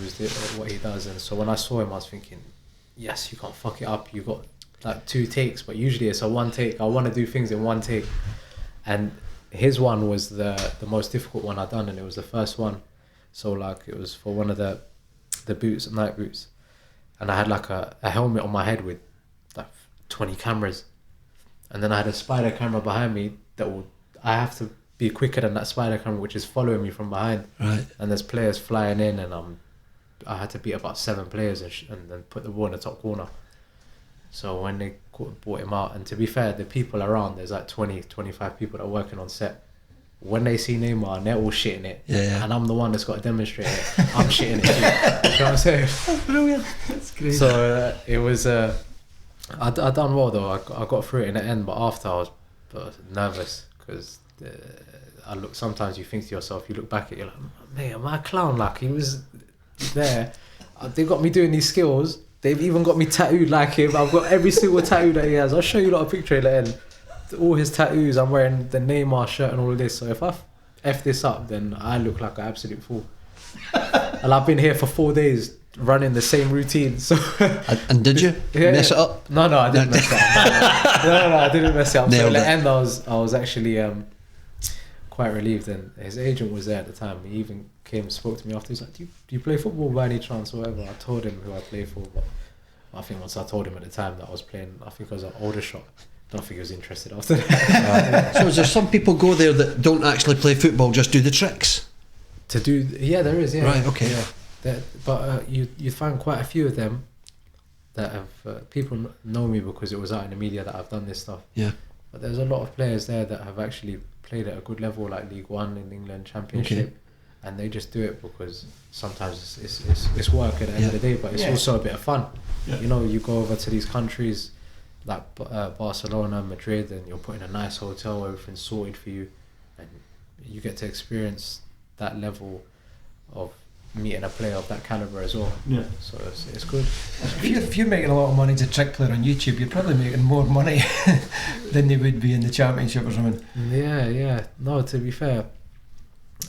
does. And so when I saw him, I was thinking, yes, you can't fuck it up. You got like 2 takes, but usually it's a 1 take. I want to do things in 1 take, and his one was the most difficult one I'd done, and it was the first one. So like it was for one of the boots, night boots, and I had like a helmet on my head with like 20 cameras, and then I had a spider camera behind me I have to be quicker than that spider camera, which is following me from behind. Right. And there's players flying in, and I had to beat about 7 players and then put the ball in the top corner. So when they brought him out, and to be fair, the people around, there's like 20, 25 people that are working on set. When they see Neymar, and they're all shitting it, and I'm the one that's got to demonstrate it. I'm shitting it too. You know what I'm saying? Oh, brilliant. That's great. So it was, I done well though. I got through it in the end, but after I was nervous because sometimes you think to yourself, you look back at you're like, mate, am I a clown? Like he was there. They got me doing these skills, They've even got me tattooed like him. I've got every single tattoo that he has. I'll show you a lot of picture at the end. All his tattoos. I'm wearing the Neymar shirt and all of this. So if I F this up, then I look like an absolute fool. And I've been here for 4 days running the same routine. So and did you mess it up? No, I didn't mess it up. No, I didn't mess it up. So Nailed at the it. end, I was actually quite relieved. And his agent was there at the time. He even came and spoke to me after. He's like, do you play football by any chance or whatever? I told him who I play for, but I think once I told him at the time that I was playing, I think I was an older shot. I don't think he was interested after that. So is there some people go there that don't actually play football, just do the tricks? Yeah, there is, yeah. Right, okay. Yeah. But you find quite a few of them that have, people know me because it was out in the media that I've done this stuff. Yeah. But there's a lot of players there that have actually played at a good level, like League One in England, Championship. Okay. And they just do it because sometimes it's work at the end of the day, but it's also a bit of fun. Yeah. You know, you go over to these countries like Barcelona, Madrid, and you're put in a nice hotel, everything's sorted for you, and you get to experience that level of meeting a player of that calibre as well. Yeah. So it's good. If you're making a lot of money as a trick player on YouTube, you're probably making more money than you would be in the Championship or something. Yeah. No, to be fair,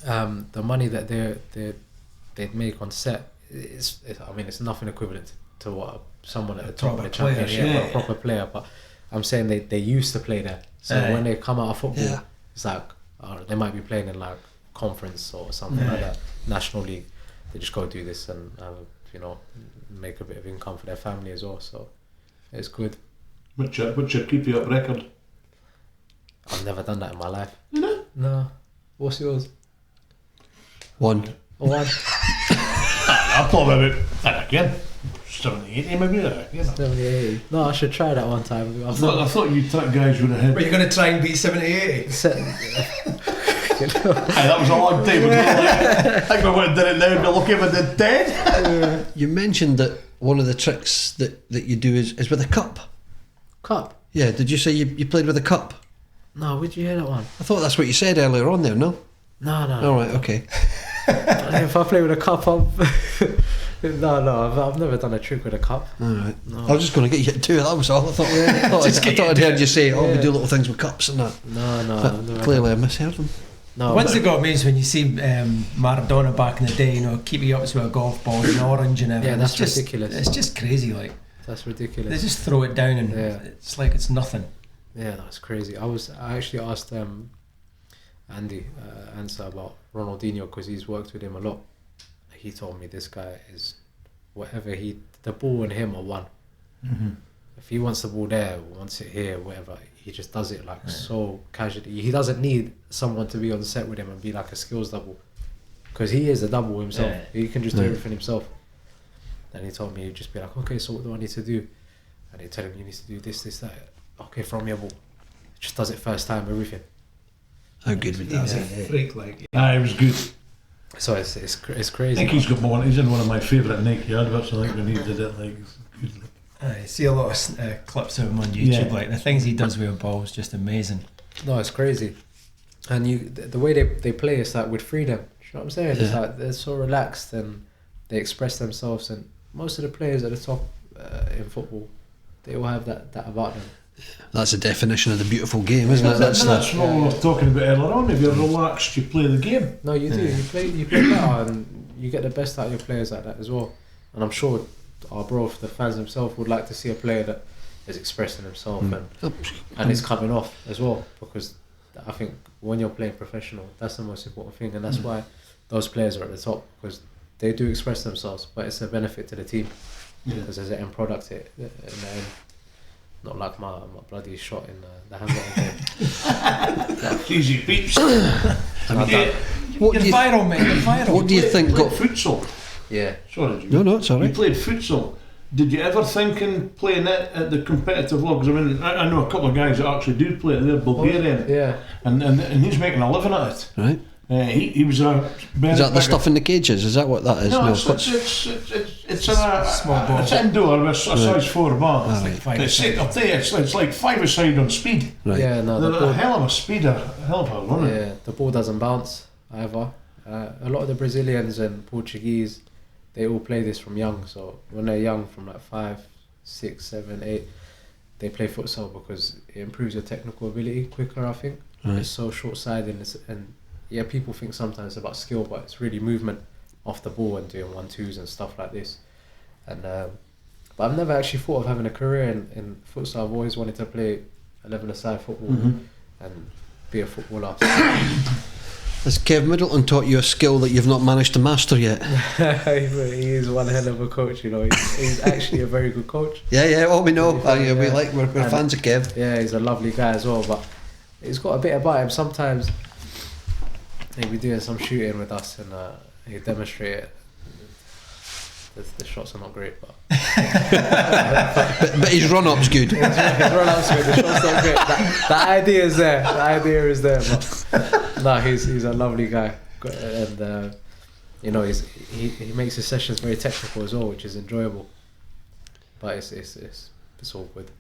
the money that they'd make on set, it's nothing equivalent to what someone at the top of the Championship, a proper player. But I'm saying they used to play there. So when they come out of football, it's like they might be playing in like conference or something like that, National League. They just go do this and make a bit of income for their family as well. So it's good. What's your keep up record? I've never done that in my life. You know? No. What's yours? One. I thought about again 70, 80 maybe. 70, 80. No, I should try that one time. I thought you guys would have had. But you're going to try and beat 78. Hey, that was a long time ago. I think I would have done it now and be lucky if I did 10. You mentioned that one of the tricks that you do is with a cup. Cup? Yeah, did you say you played with a cup? No, where'd you hear that one? I thought that's what you said earlier on there, no? No. All right, okay. If I play with a cup, I've never done a trick with a cup. All right. No. I was just going to get you to do it, that was all. I thought I'd heard you say, we do little things with cups and that. No. But clearly I misheard them. The ones that got me is when you see Maradona back in the day, keep you up with a golf ball in orange and everything. Yeah, that's it's ridiculous. It's just crazy, like. That's ridiculous. They just throw it down and it's like it's nothing. Yeah, that's crazy. I actually asked Andy Answer about Ronaldinho because he's worked with him a lot. He told me this guy is the ball and him are one. Mm-hmm. If he wants the ball there, wants it here, whatever, he just does it so casually. He doesn't need someone to be on the set with him and be like a skills double, because he is a double himself. Yeah. He can just do everything himself. And he told me he'd just be like, okay, so what do I need to do? And he'd tell him, you need to do this, that. Okay, throw me a ball. Just does it first time, everything. How good would that be? Freak, like. It was good. So it's crazy. I think he's in one of my favourite Nike adverts. I think when he did it, it's good. I see a lot of clips of him on YouTube. Like the things he does with a ball is just amazing. No, it's crazy. And the way they play is like with freedom. Do you know what I'm saying? It's like they're so relaxed and they express themselves. And most of the players at the top in football, they all have that about them. That's the definition of the beautiful game, isn't it? That's what we were talking about earlier on. If you're relaxed, you play the game. No, you do. You play better, and you get the best out of your players like that as well. And I'm sure Arbroath, the fans themselves, would like to see a player that is expressing himself and is coming off as well. Because I think when you're playing professional, that's the most important thing, and that's why those players are at the top, because they do express themselves, but it's a benefit to the team because there's an end product in the end. Not like my bloody shot in the handball game. Easy peeps. What do you viral, mate. You're viral. What do you think got futsal? Yeah. Sorry, No, it's alright. You played futsal. Did you ever think in playing it at the competitive level? Because I mean, I know a couple of guys that actually do play it. They're Bulgarian. Yeah. And he's making a living at it. Right. He was a. Is that the stuff in the cages? Is that what that is? No, it's a small ball. It's indoor with a size 4 ball. Ah, Like right. I'll tell you, it's like 5-a-side on speed. Right. Yeah, no, They're a hell of a speeder, hell of a runner. Yeah, the ball doesn't bounce either. A lot of the Brazilians and Portuguese, they all play this from young. So when they're young, from like 5, 6, 7, 8, they play futsal because it improves your technical ability quicker, I think. Right. It's so short-sighted, and yeah, people think sometimes about skill, but it's really movement off the ball and doing 1-2s and stuff like this. And but I've never actually thought of having a career in futsal. I've always wanted to play 11-a-side football and be a footballer. Has Kev Middleton taught you a skill that you've not managed to master yet? He is one hell of a coach, you know. He's actually a very good coach. Yeah, well, we know. Yeah. We're fans of Kev. Yeah, he's a lovely guy as well, but he's got a bit about him. Sometimes he'll be doing some shooting with us and he'll demonstrate it. The shots are not great, but but his run-up's good. his run-up's good. The shots not great. The idea is there. The idea is there, but no, he's a lovely guy, and you know, he makes his sessions very technical as well, which is enjoyable. But it's all good.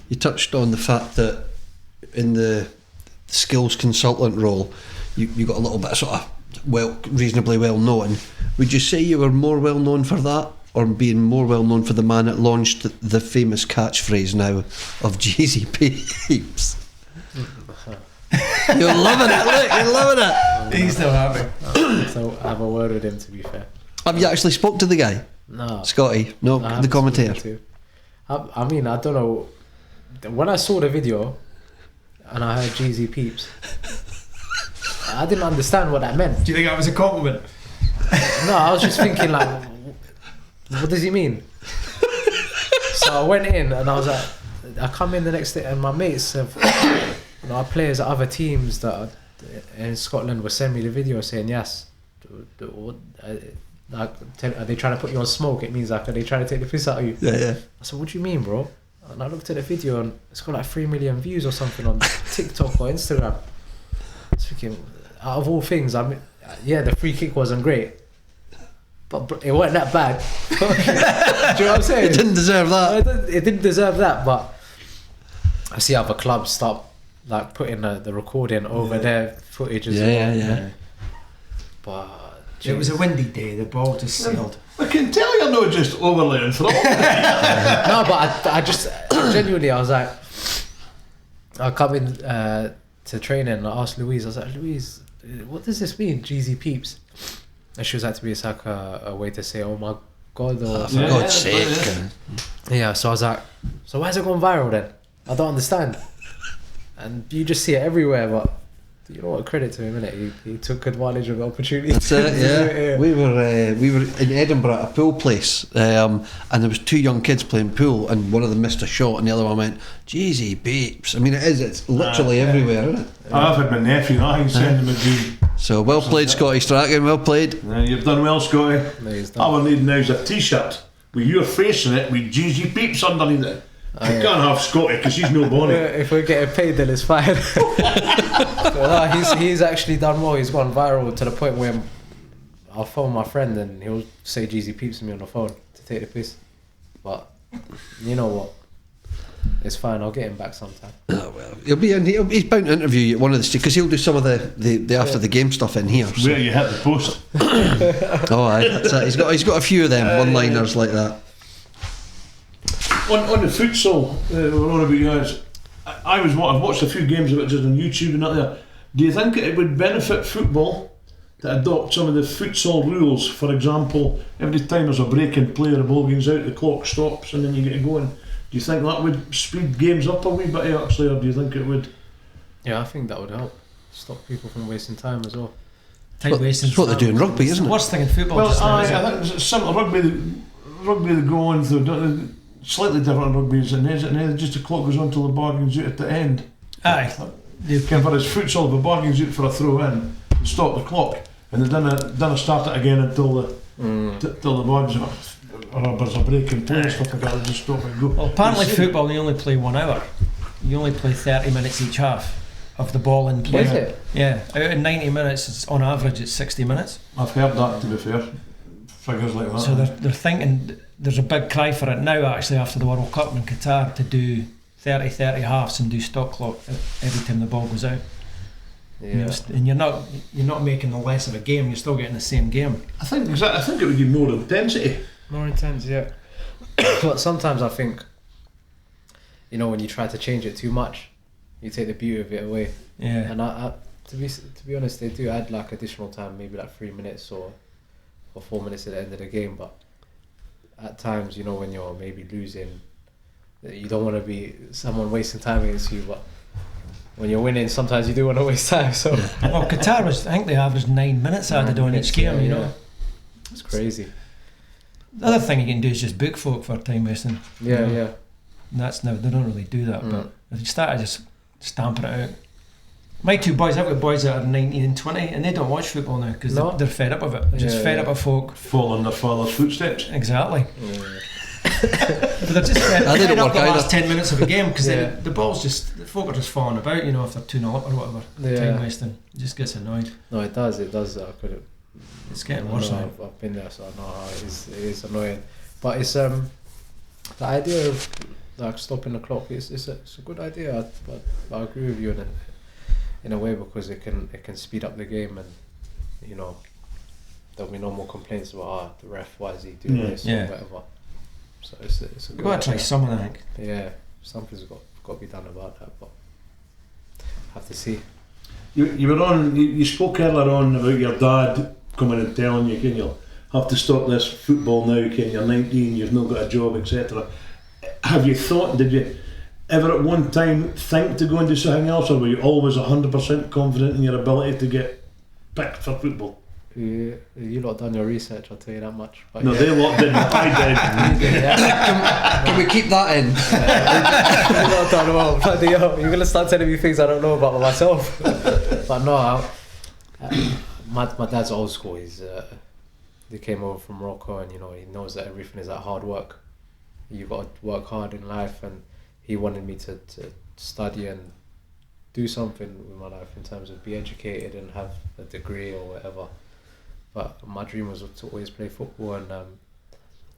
You touched on the fact that in the skills consultant role, you got a little bit of sort of reasonably well known. Would you say you were more well known for that, or being more well known for the man that launched the famous catchphrase now of Jeezy Peeps? You're loving it, look, you're loving it. He's still happy. So I have a word with him, to be fair. Have you actually spoke to the guy? No. Scotty? No, I the haven't commentator. spoken to. I mean, I don't know. When I saw the video and I heard Jeezy Peeps, I didn't understand what that meant. Do you think that was a compliment? No, I was just thinking like, what does he mean? So I went in and I was like, I come in the next day and my mates have, you know, our players at other teams that are in Scotland were sending me the video saying, yes, are they trying to put you on smoke? It means like, are they trying to take the piss out of you? Yeah. I said, what do you mean, bro? And I looked at the video and it's got like 3 million views or something on TikTok or Instagram. I was thinking, out of all things, I mean, yeah, the free kick wasn't great, but it wasn't that bad. Do you know what I'm saying? It didn't deserve that. It didn't deserve that, but I see other clubs start like putting the recording over their footage as well. Yeah. But It was a windy day, the ball just sailed. I can tell you're not just overly enthralled. No, but I just genuinely, I was like, I come in to training and I asked Louise, I was like, Louise, what does this mean, Jeezy Peeps? And she was like to me, it's like a way to say, oh my God, or For God's sake. yeah, so I was like, so why is it going viral then? I don't understand. And you just see it everywhere, but you know what, credit to him, innit? He took advantage of the opportunity. That's it, yeah. We were in Edinburgh at a pool place, and there was 2 young kids playing pool, and one of them missed a shot and the other one went, Jeezy Peeps. I mean, it's literally everywhere, isn't it? I've had my nephew, I can send him a dream. So well played, Scotty Strachan, well played. You've done well, Scotty. No, he's done. All we need now is a t-shirt with your face in it with Jeezy Peeps underneath it. I can't have Scotty because he's no bonnet. If we're getting paid, then it's fine. But no, he's actually done well. He's gone viral to the point where I'll phone my friend and he'll say Jeezy Peeps to me on the phone to take the piss. But you know what? It's fine. I'll get him back sometime. Oh, well, he's bound to interview you at one of the because he'll do some of the after the game stuff in here. So. Where you hit the post. Oh, aye, that's it. He's got a few of them one-liners like that. On the futsal, we're on about you guys. I've watched a few games of it just on YouTube and that there. Do you think it would benefit football to adopt some of the futsal rules? For example, every time there's a break in play or the ball goes out, the clock stops and then you get going. Do you think that would speed games up a wee bit actually, or do you think it would? Yeah, I think that would help. Stop people from wasting time as well. It's what they do in rugby, isn't it? Worst thing in football. Well, just now, I think it's similar rugby they go on through. Slightly different rugby, isn't it? Just the clock goes on till the bar goes out at the end. Aye. For his futsal, the bar goes out for a throw in, they stop the clock, and they didn't start it again until the bar goes out. Or there's a break in play and stuff like that, they just stop and go. Well, apparently football, you only play 1 hour. You only play 30 minutes each half of the ball in play. Is it? Yeah, out of 90 minutes, it's, on average, it's 60 minutes. I've heard that, to be fair. Figures like that. So they're thinking, there's a big cry for it now actually after the World Cup in Qatar to do 30 halves and do stop clock every time the ball goes out. Yeah. And you're not making the less of a game. You're still getting the same game. I think it would give more intensity. More intense, yeah. But sometimes I think, when you try to change it too much, you take the beauty of it away. Yeah. And I to be honest, they do add like additional time, maybe like 3 minutes or 4 minutes at the end of the game. But at times, when you're maybe losing, you don't want to be someone wasting time against you. But when you're winning, sometimes you do want to waste time. So Well, Qatar I think they averaged 9 minutes added on each game. You know, it's crazy. The other thing you can do is just book folk for time wasting. Yeah, And that's now they don't really do that. But if you start just stamping it out. My two boys, I've got boys that are 19 and 20, and they don't watch football now because they're fed up of it. They're just fed up of folk Following their father's footsteps. Exactly. Yeah. But they're just fed They don't up work the either. last 10 minutes of a game because the ball's just, the folk are just falling about, if they're 2-0 up or whatever. Yeah. Time wasting. It just gets annoyed. No, it does. I could. It's getting worse now. I've been there, so I know how it is annoying. But it's the idea of like stopping the clock. It's a good idea. But I agree with you in a way because it can speed up the game and there'll be no more complaints about the ref. Why is he doing this or whatever? So it's a good We've got to try idea. something, I think. Yeah, something's got to be done about that. But have to see. You were on. You spoke earlier on about your dad coming and telling you, can you have to stop this football now? Can you're 19, you've not got a job, etc. Have you thought? Did you ever at one time think to go and do something else, or were you always 100% confident in your ability to get picked for football? You lot done your research, I'll tell you that much. But No, they lot didn't. I did. Can we keep that in? You lot done well. Bloody hell, you're gonna start telling me things I don't know about myself. But no, my dad's old school. He came over from Morocco, and he knows that everything is that hard work. You've got to work hard in life, and he wanted me to study and do something with my life in terms of be educated and have a degree or whatever. But my dream was to always play football, and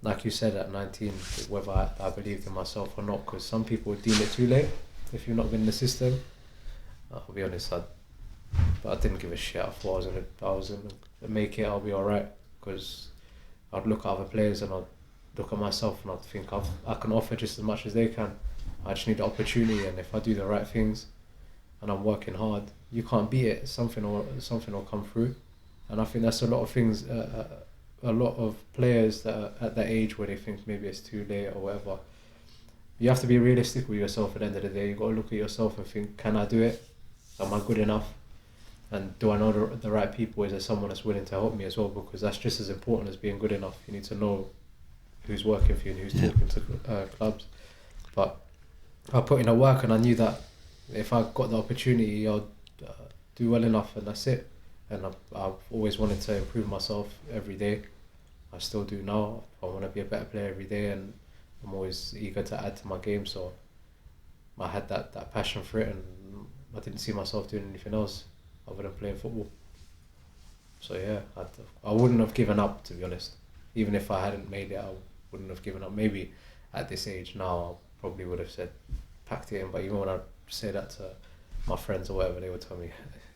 like you said, at 19, whether I believed in myself or not, because some people would deem it too late if you've not been in the system. I'll be honest, but I didn't give a shit. I thought I was gonna make it. I'll be alright, because I'd look at other players and I'd look at myself and I'd think I can offer just as much as they can. I just need the opportunity, and if I do the right things and I'm working hard, you can't beat it. Something will come through. And I think that's a lot of things, a lot of players that are at that age where they think maybe it's too late or whatever. You have to be realistic with yourself at the end of the day. You've got to look at yourself and think, can I do it? Am I good enough? And do I know the right people? Is there someone that's willing to help me as well? Because that's just as important as being good enough. You need to know who's working for you and who's talking to clubs. But I put in the work, and I knew that if I got the opportunity, I'll do well enough, and that's it. And I've always wanted to improve myself every day. I still do now. I want to be a better player every day, and I'm always eager to add to my game. So I had that passion for it, and I didn't see myself doing anything else other than playing football. So yeah, I wouldn't have given up, to be honest. Even if I hadn't made it, I wouldn't have given up. Maybe at this age now, I probably would have said, packed it in. But even when I say that to my friends or whatever, they would tell me,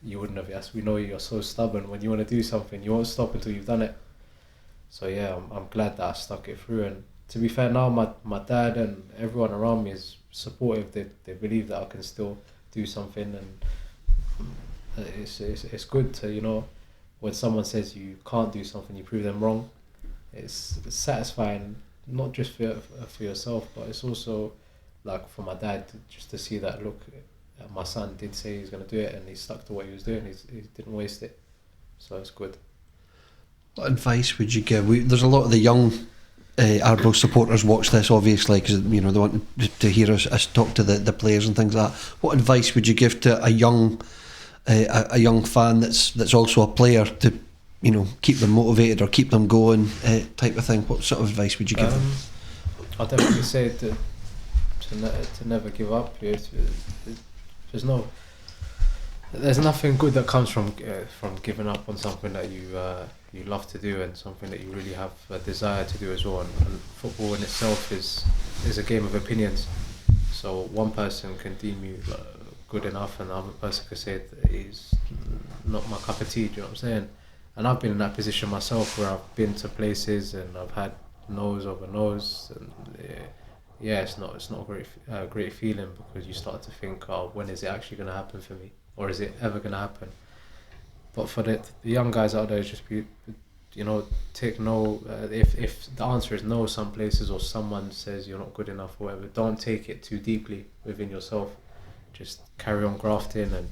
you wouldn't have. Yes, we know you're so stubborn. When you want to do something, you won't stop until you've done it. So yeah, I'm glad that I stuck it through. And to be fair, now my dad and everyone around me is supportive. They believe that I can still do something, and it's good to, when someone says you can't do something, you prove them wrong. It's satisfying, not just for yourself, but it's also like for my dad, just to see that, look, my son did say he's going to do it, and he stuck to what he was doing. He didn't waste it, so it's good. What advice would you give? There's a lot of the young Arbroath supporters watch this, obviously, because they want to hear us talk to the players and things like that. What advice would you give to a young fan that's also a player to keep them motivated or keep them going, type of thing? What sort of advice would you give them? I'll definitely say to never give up. There's nothing good that comes from giving up on something that you love to do, and something that you really have a desire to do as well. And football in itself is a game of opinions. So one person can deem you good enough, and the other person could say that he's not my cup of tea. Do you know what I'm saying? And I've been in that position myself where I've been to places and I've had no's over no's, and it's not a great feeling, because you start to think, oh, when is it actually going to happen for me, or is it ever going to happen? But for the young guys out there, just be, take no. If the answer is no, some places, or someone says you're not good enough or whatever, don't take it too deeply within yourself. Just carry on grafting and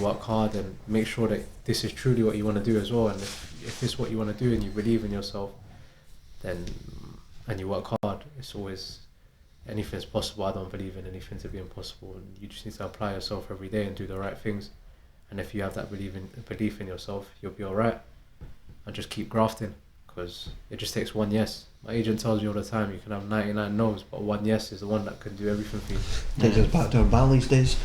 work hard, and make sure that this is truly what you want to do as well. And if it's what you want to do and you believe in yourself, then and you work hard, it's always, anything's possible. I don't believe in anything to be impossible, and you just need to apply yourself every day and do the right things. And if you have that belief in yourself, you'll be alright. And just keep grafting, because it just takes one yes. My agent tells me all the time, you can have 99 no's, but one yes is the one that can do everything for you. Takes us back to our Bally's days.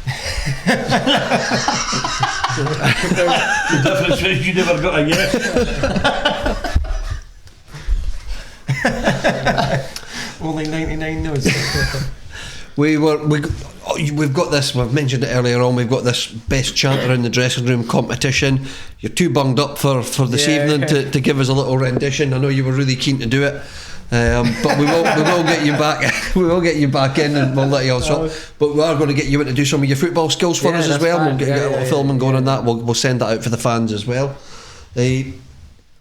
The difference is you never got a yes. Only 99 no's. We've got this, we've mentioned it earlier on, we've got this best chanter in the dressing room competition. You're too bunged up for this evening to give us a little rendition. I know you were really keen to do it, but we will get you back. We will get you back in, and we'll let you also. But we are going to get you in to do some of your football skills for us as well. Fine. We'll get a little filming going on that. We'll send that out for the fans as well. I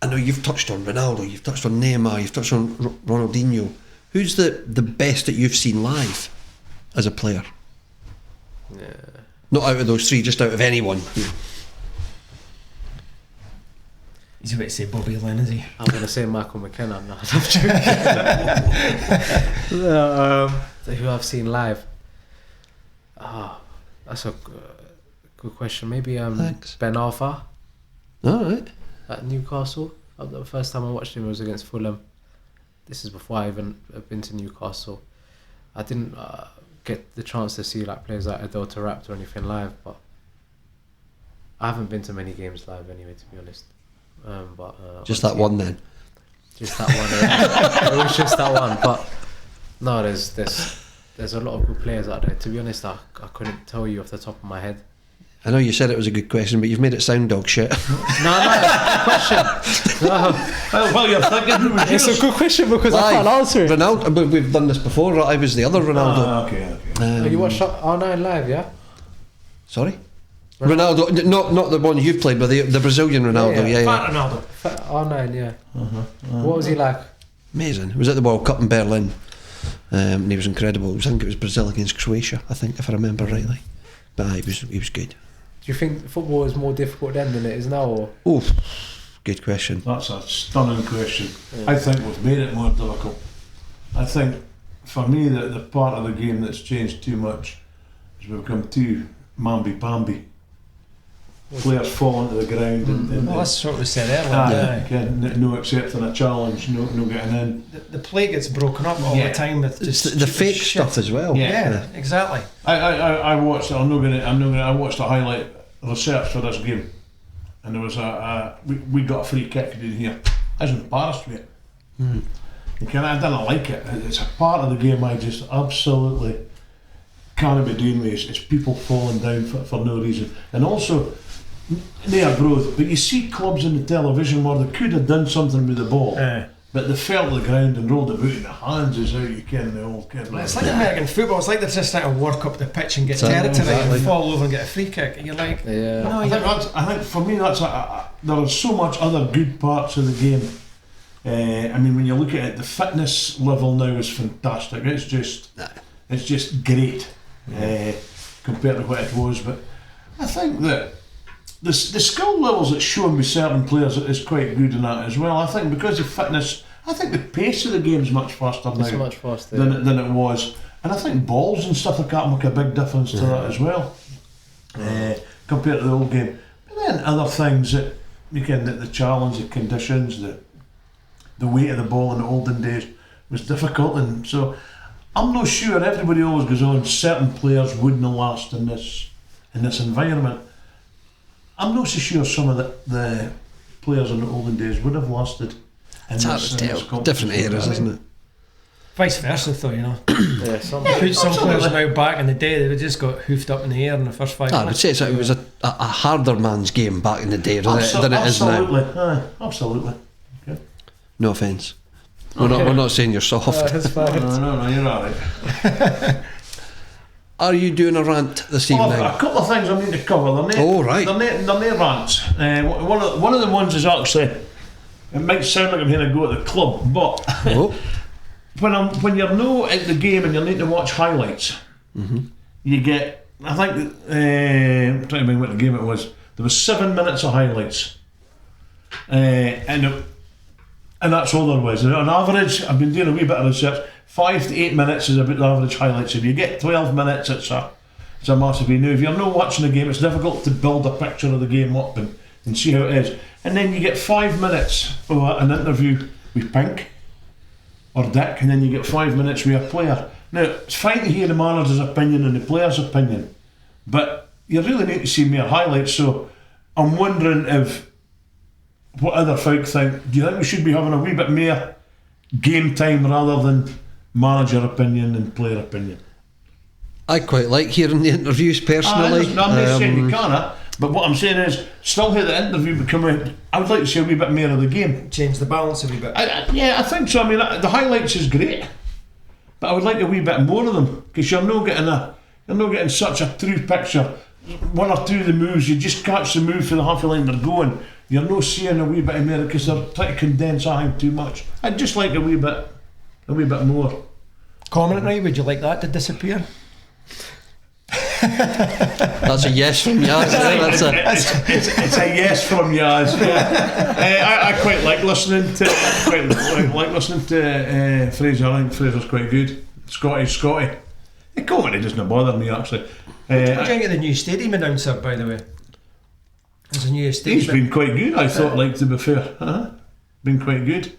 know you've touched on Ronaldo, you've touched on Neymar, you've touched on Ronaldinho. Who's the best that you've seen live as a player? Yeah. Not out of those three, just out of anyone. He's about to say Bobby Lynn, is he? I'm going to say Michael McKenna. No, I'm joking. Who I've seen live? That's a good question. Maybe Ben Arthur Alright. at Newcastle. The first time I watched him was against Fulham. This is before I even have been to Newcastle. I didn't get the chance to see like players like Adel Taarabt or anything live, but I haven't been to many games live anyway, to be honest. Just that one then. Just that one. It was just that one. But no, there's a lot of good players out there. To be honest, I couldn't tell you off the top of my head. I know you said it was a good question, but you've made it sound dog shit. No, question. No. Well, you're thinking It's a good question because I can't answer it. Ronaldo, but we've done this before. I was the other Ronaldo. Okay. You watched R9 live, yeah? Sorry? Ronaldo, not the one you've played, but the Brazilian Ronaldo. Yeah. Fat Ronaldo. R9, yeah. What was he like? Amazing. He was at the World Cup in Berlin, and he was incredible. I think it was Brazil against Croatia, I think, if I remember rightly. But he was good. Do you think football is more difficult then than it is now? Or? Oh, good question. That's a stunning question. I think we've made it more difficult. I think, for me, the part of the game that's changed too much is we've become too mamby-pamby. Players fall into the ground and Well, that's what we said earlier. no accepting a challenge, no getting in. The play gets broken up all the time with It's just the fake shit. stuff as well. Yeah, exactly. I watched. I watched a highlight research for this game, and there was we got a free kick in here. I was embarrassed with it. I didn't like it. It's a part of the game I just absolutely can't be doing with. It's people falling down for no reason, and also near Arbroath. But you see clubs in the television where they could have done something with the ball. But they fell to the ground and rolled about in the hands is how you can the old kid. It's like American football. It's like they're just trying to work up the pitch and get territory and fall over and get a free kick. And you're like, no, I think for me that's there are so much other good parts of the game. I mean, when you look at it, the fitness level now is fantastic. It's just great compared to what it was. But I think that the skill levels that's shown with certain players is quite good in that as well. I think because of fitness, I think the pace of the game is much faster now. It's much faster than it was, and I think balls and stuff like that make a big difference to that as well, compared to the old game. But then other things that you can, the challenge, the conditions, the weight of the ball in the olden days was difficult, and so I'm not sure. Everybody always goes on. Certain players wouldn't last in this environment. I'm not so sure some of the players in the olden days would have lasted. It's hard to tell. Different eras, isn't it? Vice versa, though, you know. Yeah, some Put some players now back in the day, they just got hoofed up in the air in the first 5 I would minutes. say it was a harder man's game back in the day than it is now. Absolutely. Absolutely. Okay. No offence. We're not saying you're soft. That's fine. No, you're alright. Are you doing a rant this Well, evening? a couple of things I need to cover. Right. They're not rants. One of the ones is actually, it might sound like I'm here to go at the club, but Oh. when you're no at the game and you need to watch highlights, you get, I think, I'm trying to remember what the game it was. There was 7 minutes of highlights, and that's all there was. And on average, I've been doing a wee bit of research. 5 to 8 minutes is about the average highlights. If you get 12 minutes, it's a massive. Now, if you're not watching the game, it's difficult to build a picture of the game up and see how it is. And then you get 5 minutes of an interview with Pink or Dick, and then you get 5 minutes with a player. Now, it's fine to hear the manager's opinion and the player's opinion, but you really need to see more highlights. So I'm wondering what other folk think. Do you think we should be having a wee bit more game time rather than manager opinion and player opinion? I quite like hearing the interviews personally. I'm not saying you can't, but what I'm saying is, still hear the interview become I would like to see a wee bit more of the game. Change the balance a wee bit. I think so. I mean, the highlights is great, but I would like a wee bit more of them, because you're not getting such a true picture. One or two of the moves, you just catch the move for the half line they're going. You're not seeing a wee bit more because they're trying to condense everything too much. I'd just like a wee bit more. Commentary, would you like that to disappear? That's a yes from Yaz. It's a yes from Yaz. Yeah. I quite like listening to Fraser. I think Fraser's quite good. Scotty. The comedy doesn't bother me actually. What do you think of the new stadium announcer, by the way? There's a new stadium. He's been quite good, I thought, like, to be fair. Been quite good.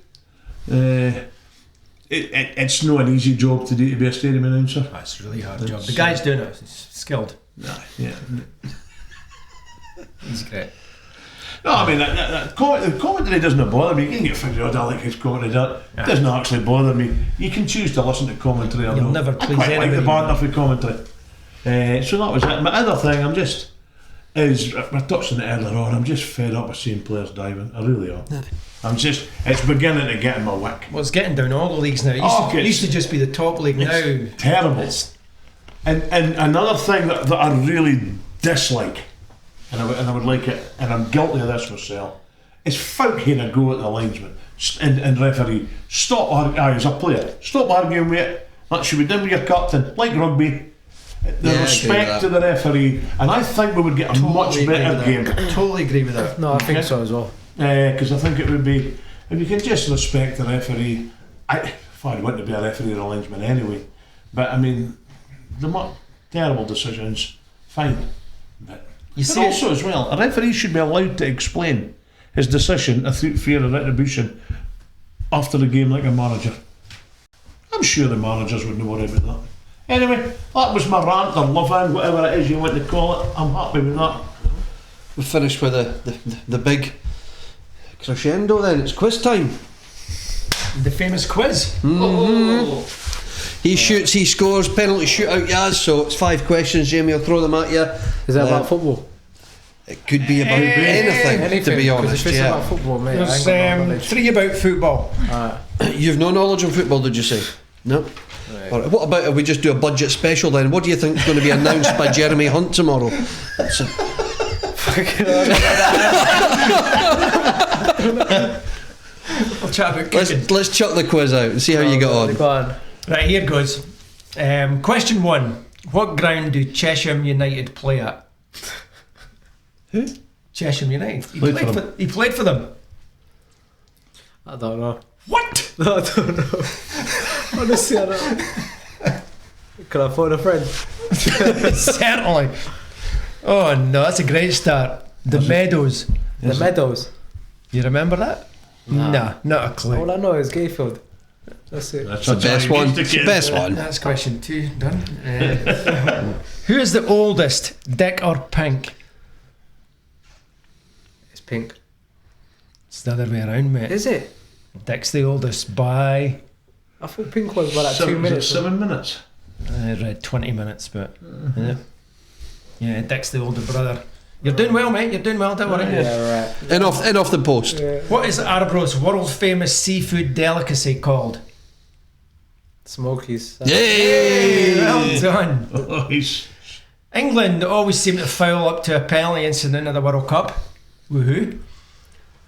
It's not an easy job to do, to be a stadium announcer. That's a really hard job. The guy's doing it. He's skilled. Yeah. He's great. No, I mean, the commentary doesn't bother me. You can get figured out, I like his commentary. It doesn't actually bother me. You can choose to listen to commentary or You'll not. never please I quite like the anybody. banter for commentary. So that was it. My other thing, I touched on it earlier on, I'm just fed up with seeing players diving. I really am. It's beginning to get in my wick. Well, it's getting down all the leagues now. It used to just be the top league now. Terrible. And another thing that I really dislike, and I would like it, and I'm guilty of this myself, is folk here to go at the linesman and referee. As a player, stop arguing with it. That should be done with your captain, like rugby. The respect to the referee, and I think we would get a much better game. Totally agree with that. No, I think so as well. Because I think it would be, if you can just respect the referee. I want to be a referee or a linesman anyway, but I mean, the terrible decisions, fine. But also as well, a referee should be allowed to explain his decision without fear of retribution after the game, like a manager. I'm sure the managers wouldn't worry about that. Anyway, that was my rant or love-in, whatever it is you want to call it. I'm happy with that. We're finished with the big crescendo then. It's quiz time. The famous quiz. Mm-hmm. He shoots, he scores, penalty shootout, Yaz. So it's 5 questions, Jamie. I'll throw them at you. Is that about football? It could be about anything, to be honest. If it's about football, mate, There's I ain't got no knowledge. 3 about football. You've no knowledge of football, did you say? No. Right. All right. What about if we just do a budget special then? What do you think is going to be announced by Jeremy Hunt tomorrow? We'll chat about cooking. Let's chuck the quiz out and see how you get on. Go on. Right, here goes. Question 1. What ground do Chesham United play at? Who? Chesham United. He played for them. I don't know. What? No, I don't know. Honestly, I don't know. Can I phone a friend? Certainly. Oh no, that's a great start. The Meadows. The Meadows. You remember that? Nah, not a clue. All I know is Gayfield. That's it. That's the best one. It's the best one. That's question 2 done. Who is the oldest, Dick or Pink? It's pink. It's the other way around, mate. Is it? Dick's the oldest by I thought pink was about 2 7 minutes. 7 minutes. I read 20 minutes, but yeah, Dick's the older brother. You're doing well, mate. You're doing well. Don't worry. Yeah, right. In off the post. Yeah. What is Arbroath's world famous seafood delicacy called? Smokies. Yay! Well done. Oh, he's England always seem to foul up to a penalty incident at the World Cup. Woohoo.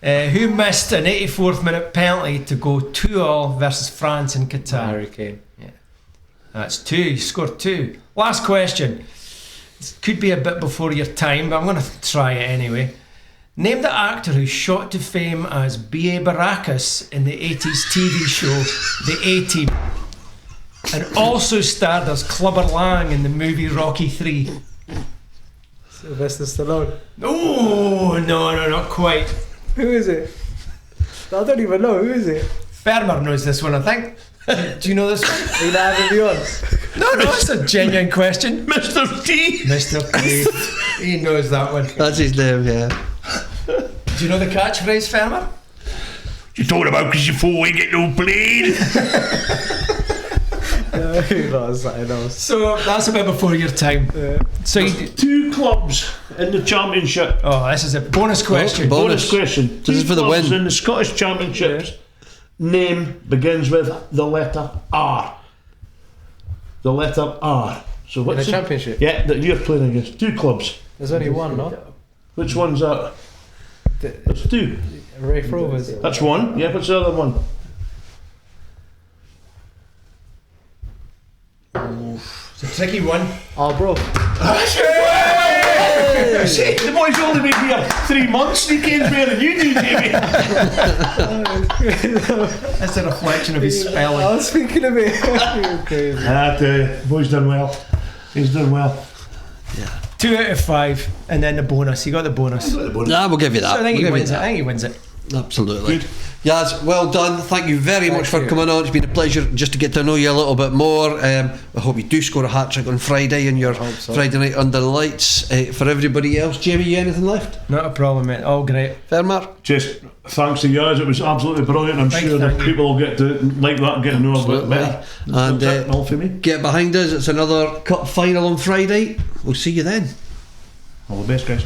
Who missed an 84th minute penalty to go 2-2 versus France in Qatar? Harry Kane. That's 2. You scored 2. Last question. This could be a bit before your time, but I'm going to try it anyway. Name the actor who shot to fame as B.A. Baracus in the 80s TV show The A-Team, and also starred as Clubber Lang in the movie Rocky 3. Sylvester Stallone. Oh, no, not quite. Who is it? I don't even know. Who is it? Fermer knows this one, I think. Do you know this one? Are you not having me on? No, it's a genuine question. Mr. T. Mr. T. He knows that one. That's his name, yeah. Do you know the catchphrase, Fermer? You talking about because you fool ain't get no blade? Something else. So that's a bit before your time. So you 2 clubs in the championship. oh, this is a bonus question. Bonus. question. This is 2 for the clubs win. in the Scottish Championships. Name begins with the letter R. The letter R. So In what's the championship? Yeah, that you're playing against 2 clubs. There's only one, no? Which one's that? There's 2. Rafe Rovers. That's one. Yeah, what's the other one? It's a tricky one. Arbroath. See, the boy's only been here 3 months. He came better than you do, Jamie. That's a reflection of his I spelling. was thinking of it. You're crazy. The boy's done well. He's done well. 2 out of 5, and then the bonus. You got the bonus. So Nah, we'll give you that. I think We'll he give you wins it. that. I think he wins it. Absolutely. Good. Yaz, well done. Thank you very much for you. coming on. It's been a pleasure just to get to know you a little bit more. I hope you do score a hat-trick on Friday in your hope so. Friday night under the lights. For everybody else, Jamie, you anything left? Not a problem, mate. All great. Fermer? Just thanks to you, it was absolutely brilliant. I'm Big sure that thank you. people will get to like that and get to know a bit Absolutely. better. And, That's it, all for me. Get behind us. It's another cup final on Friday. We'll see you then. All the best, guys.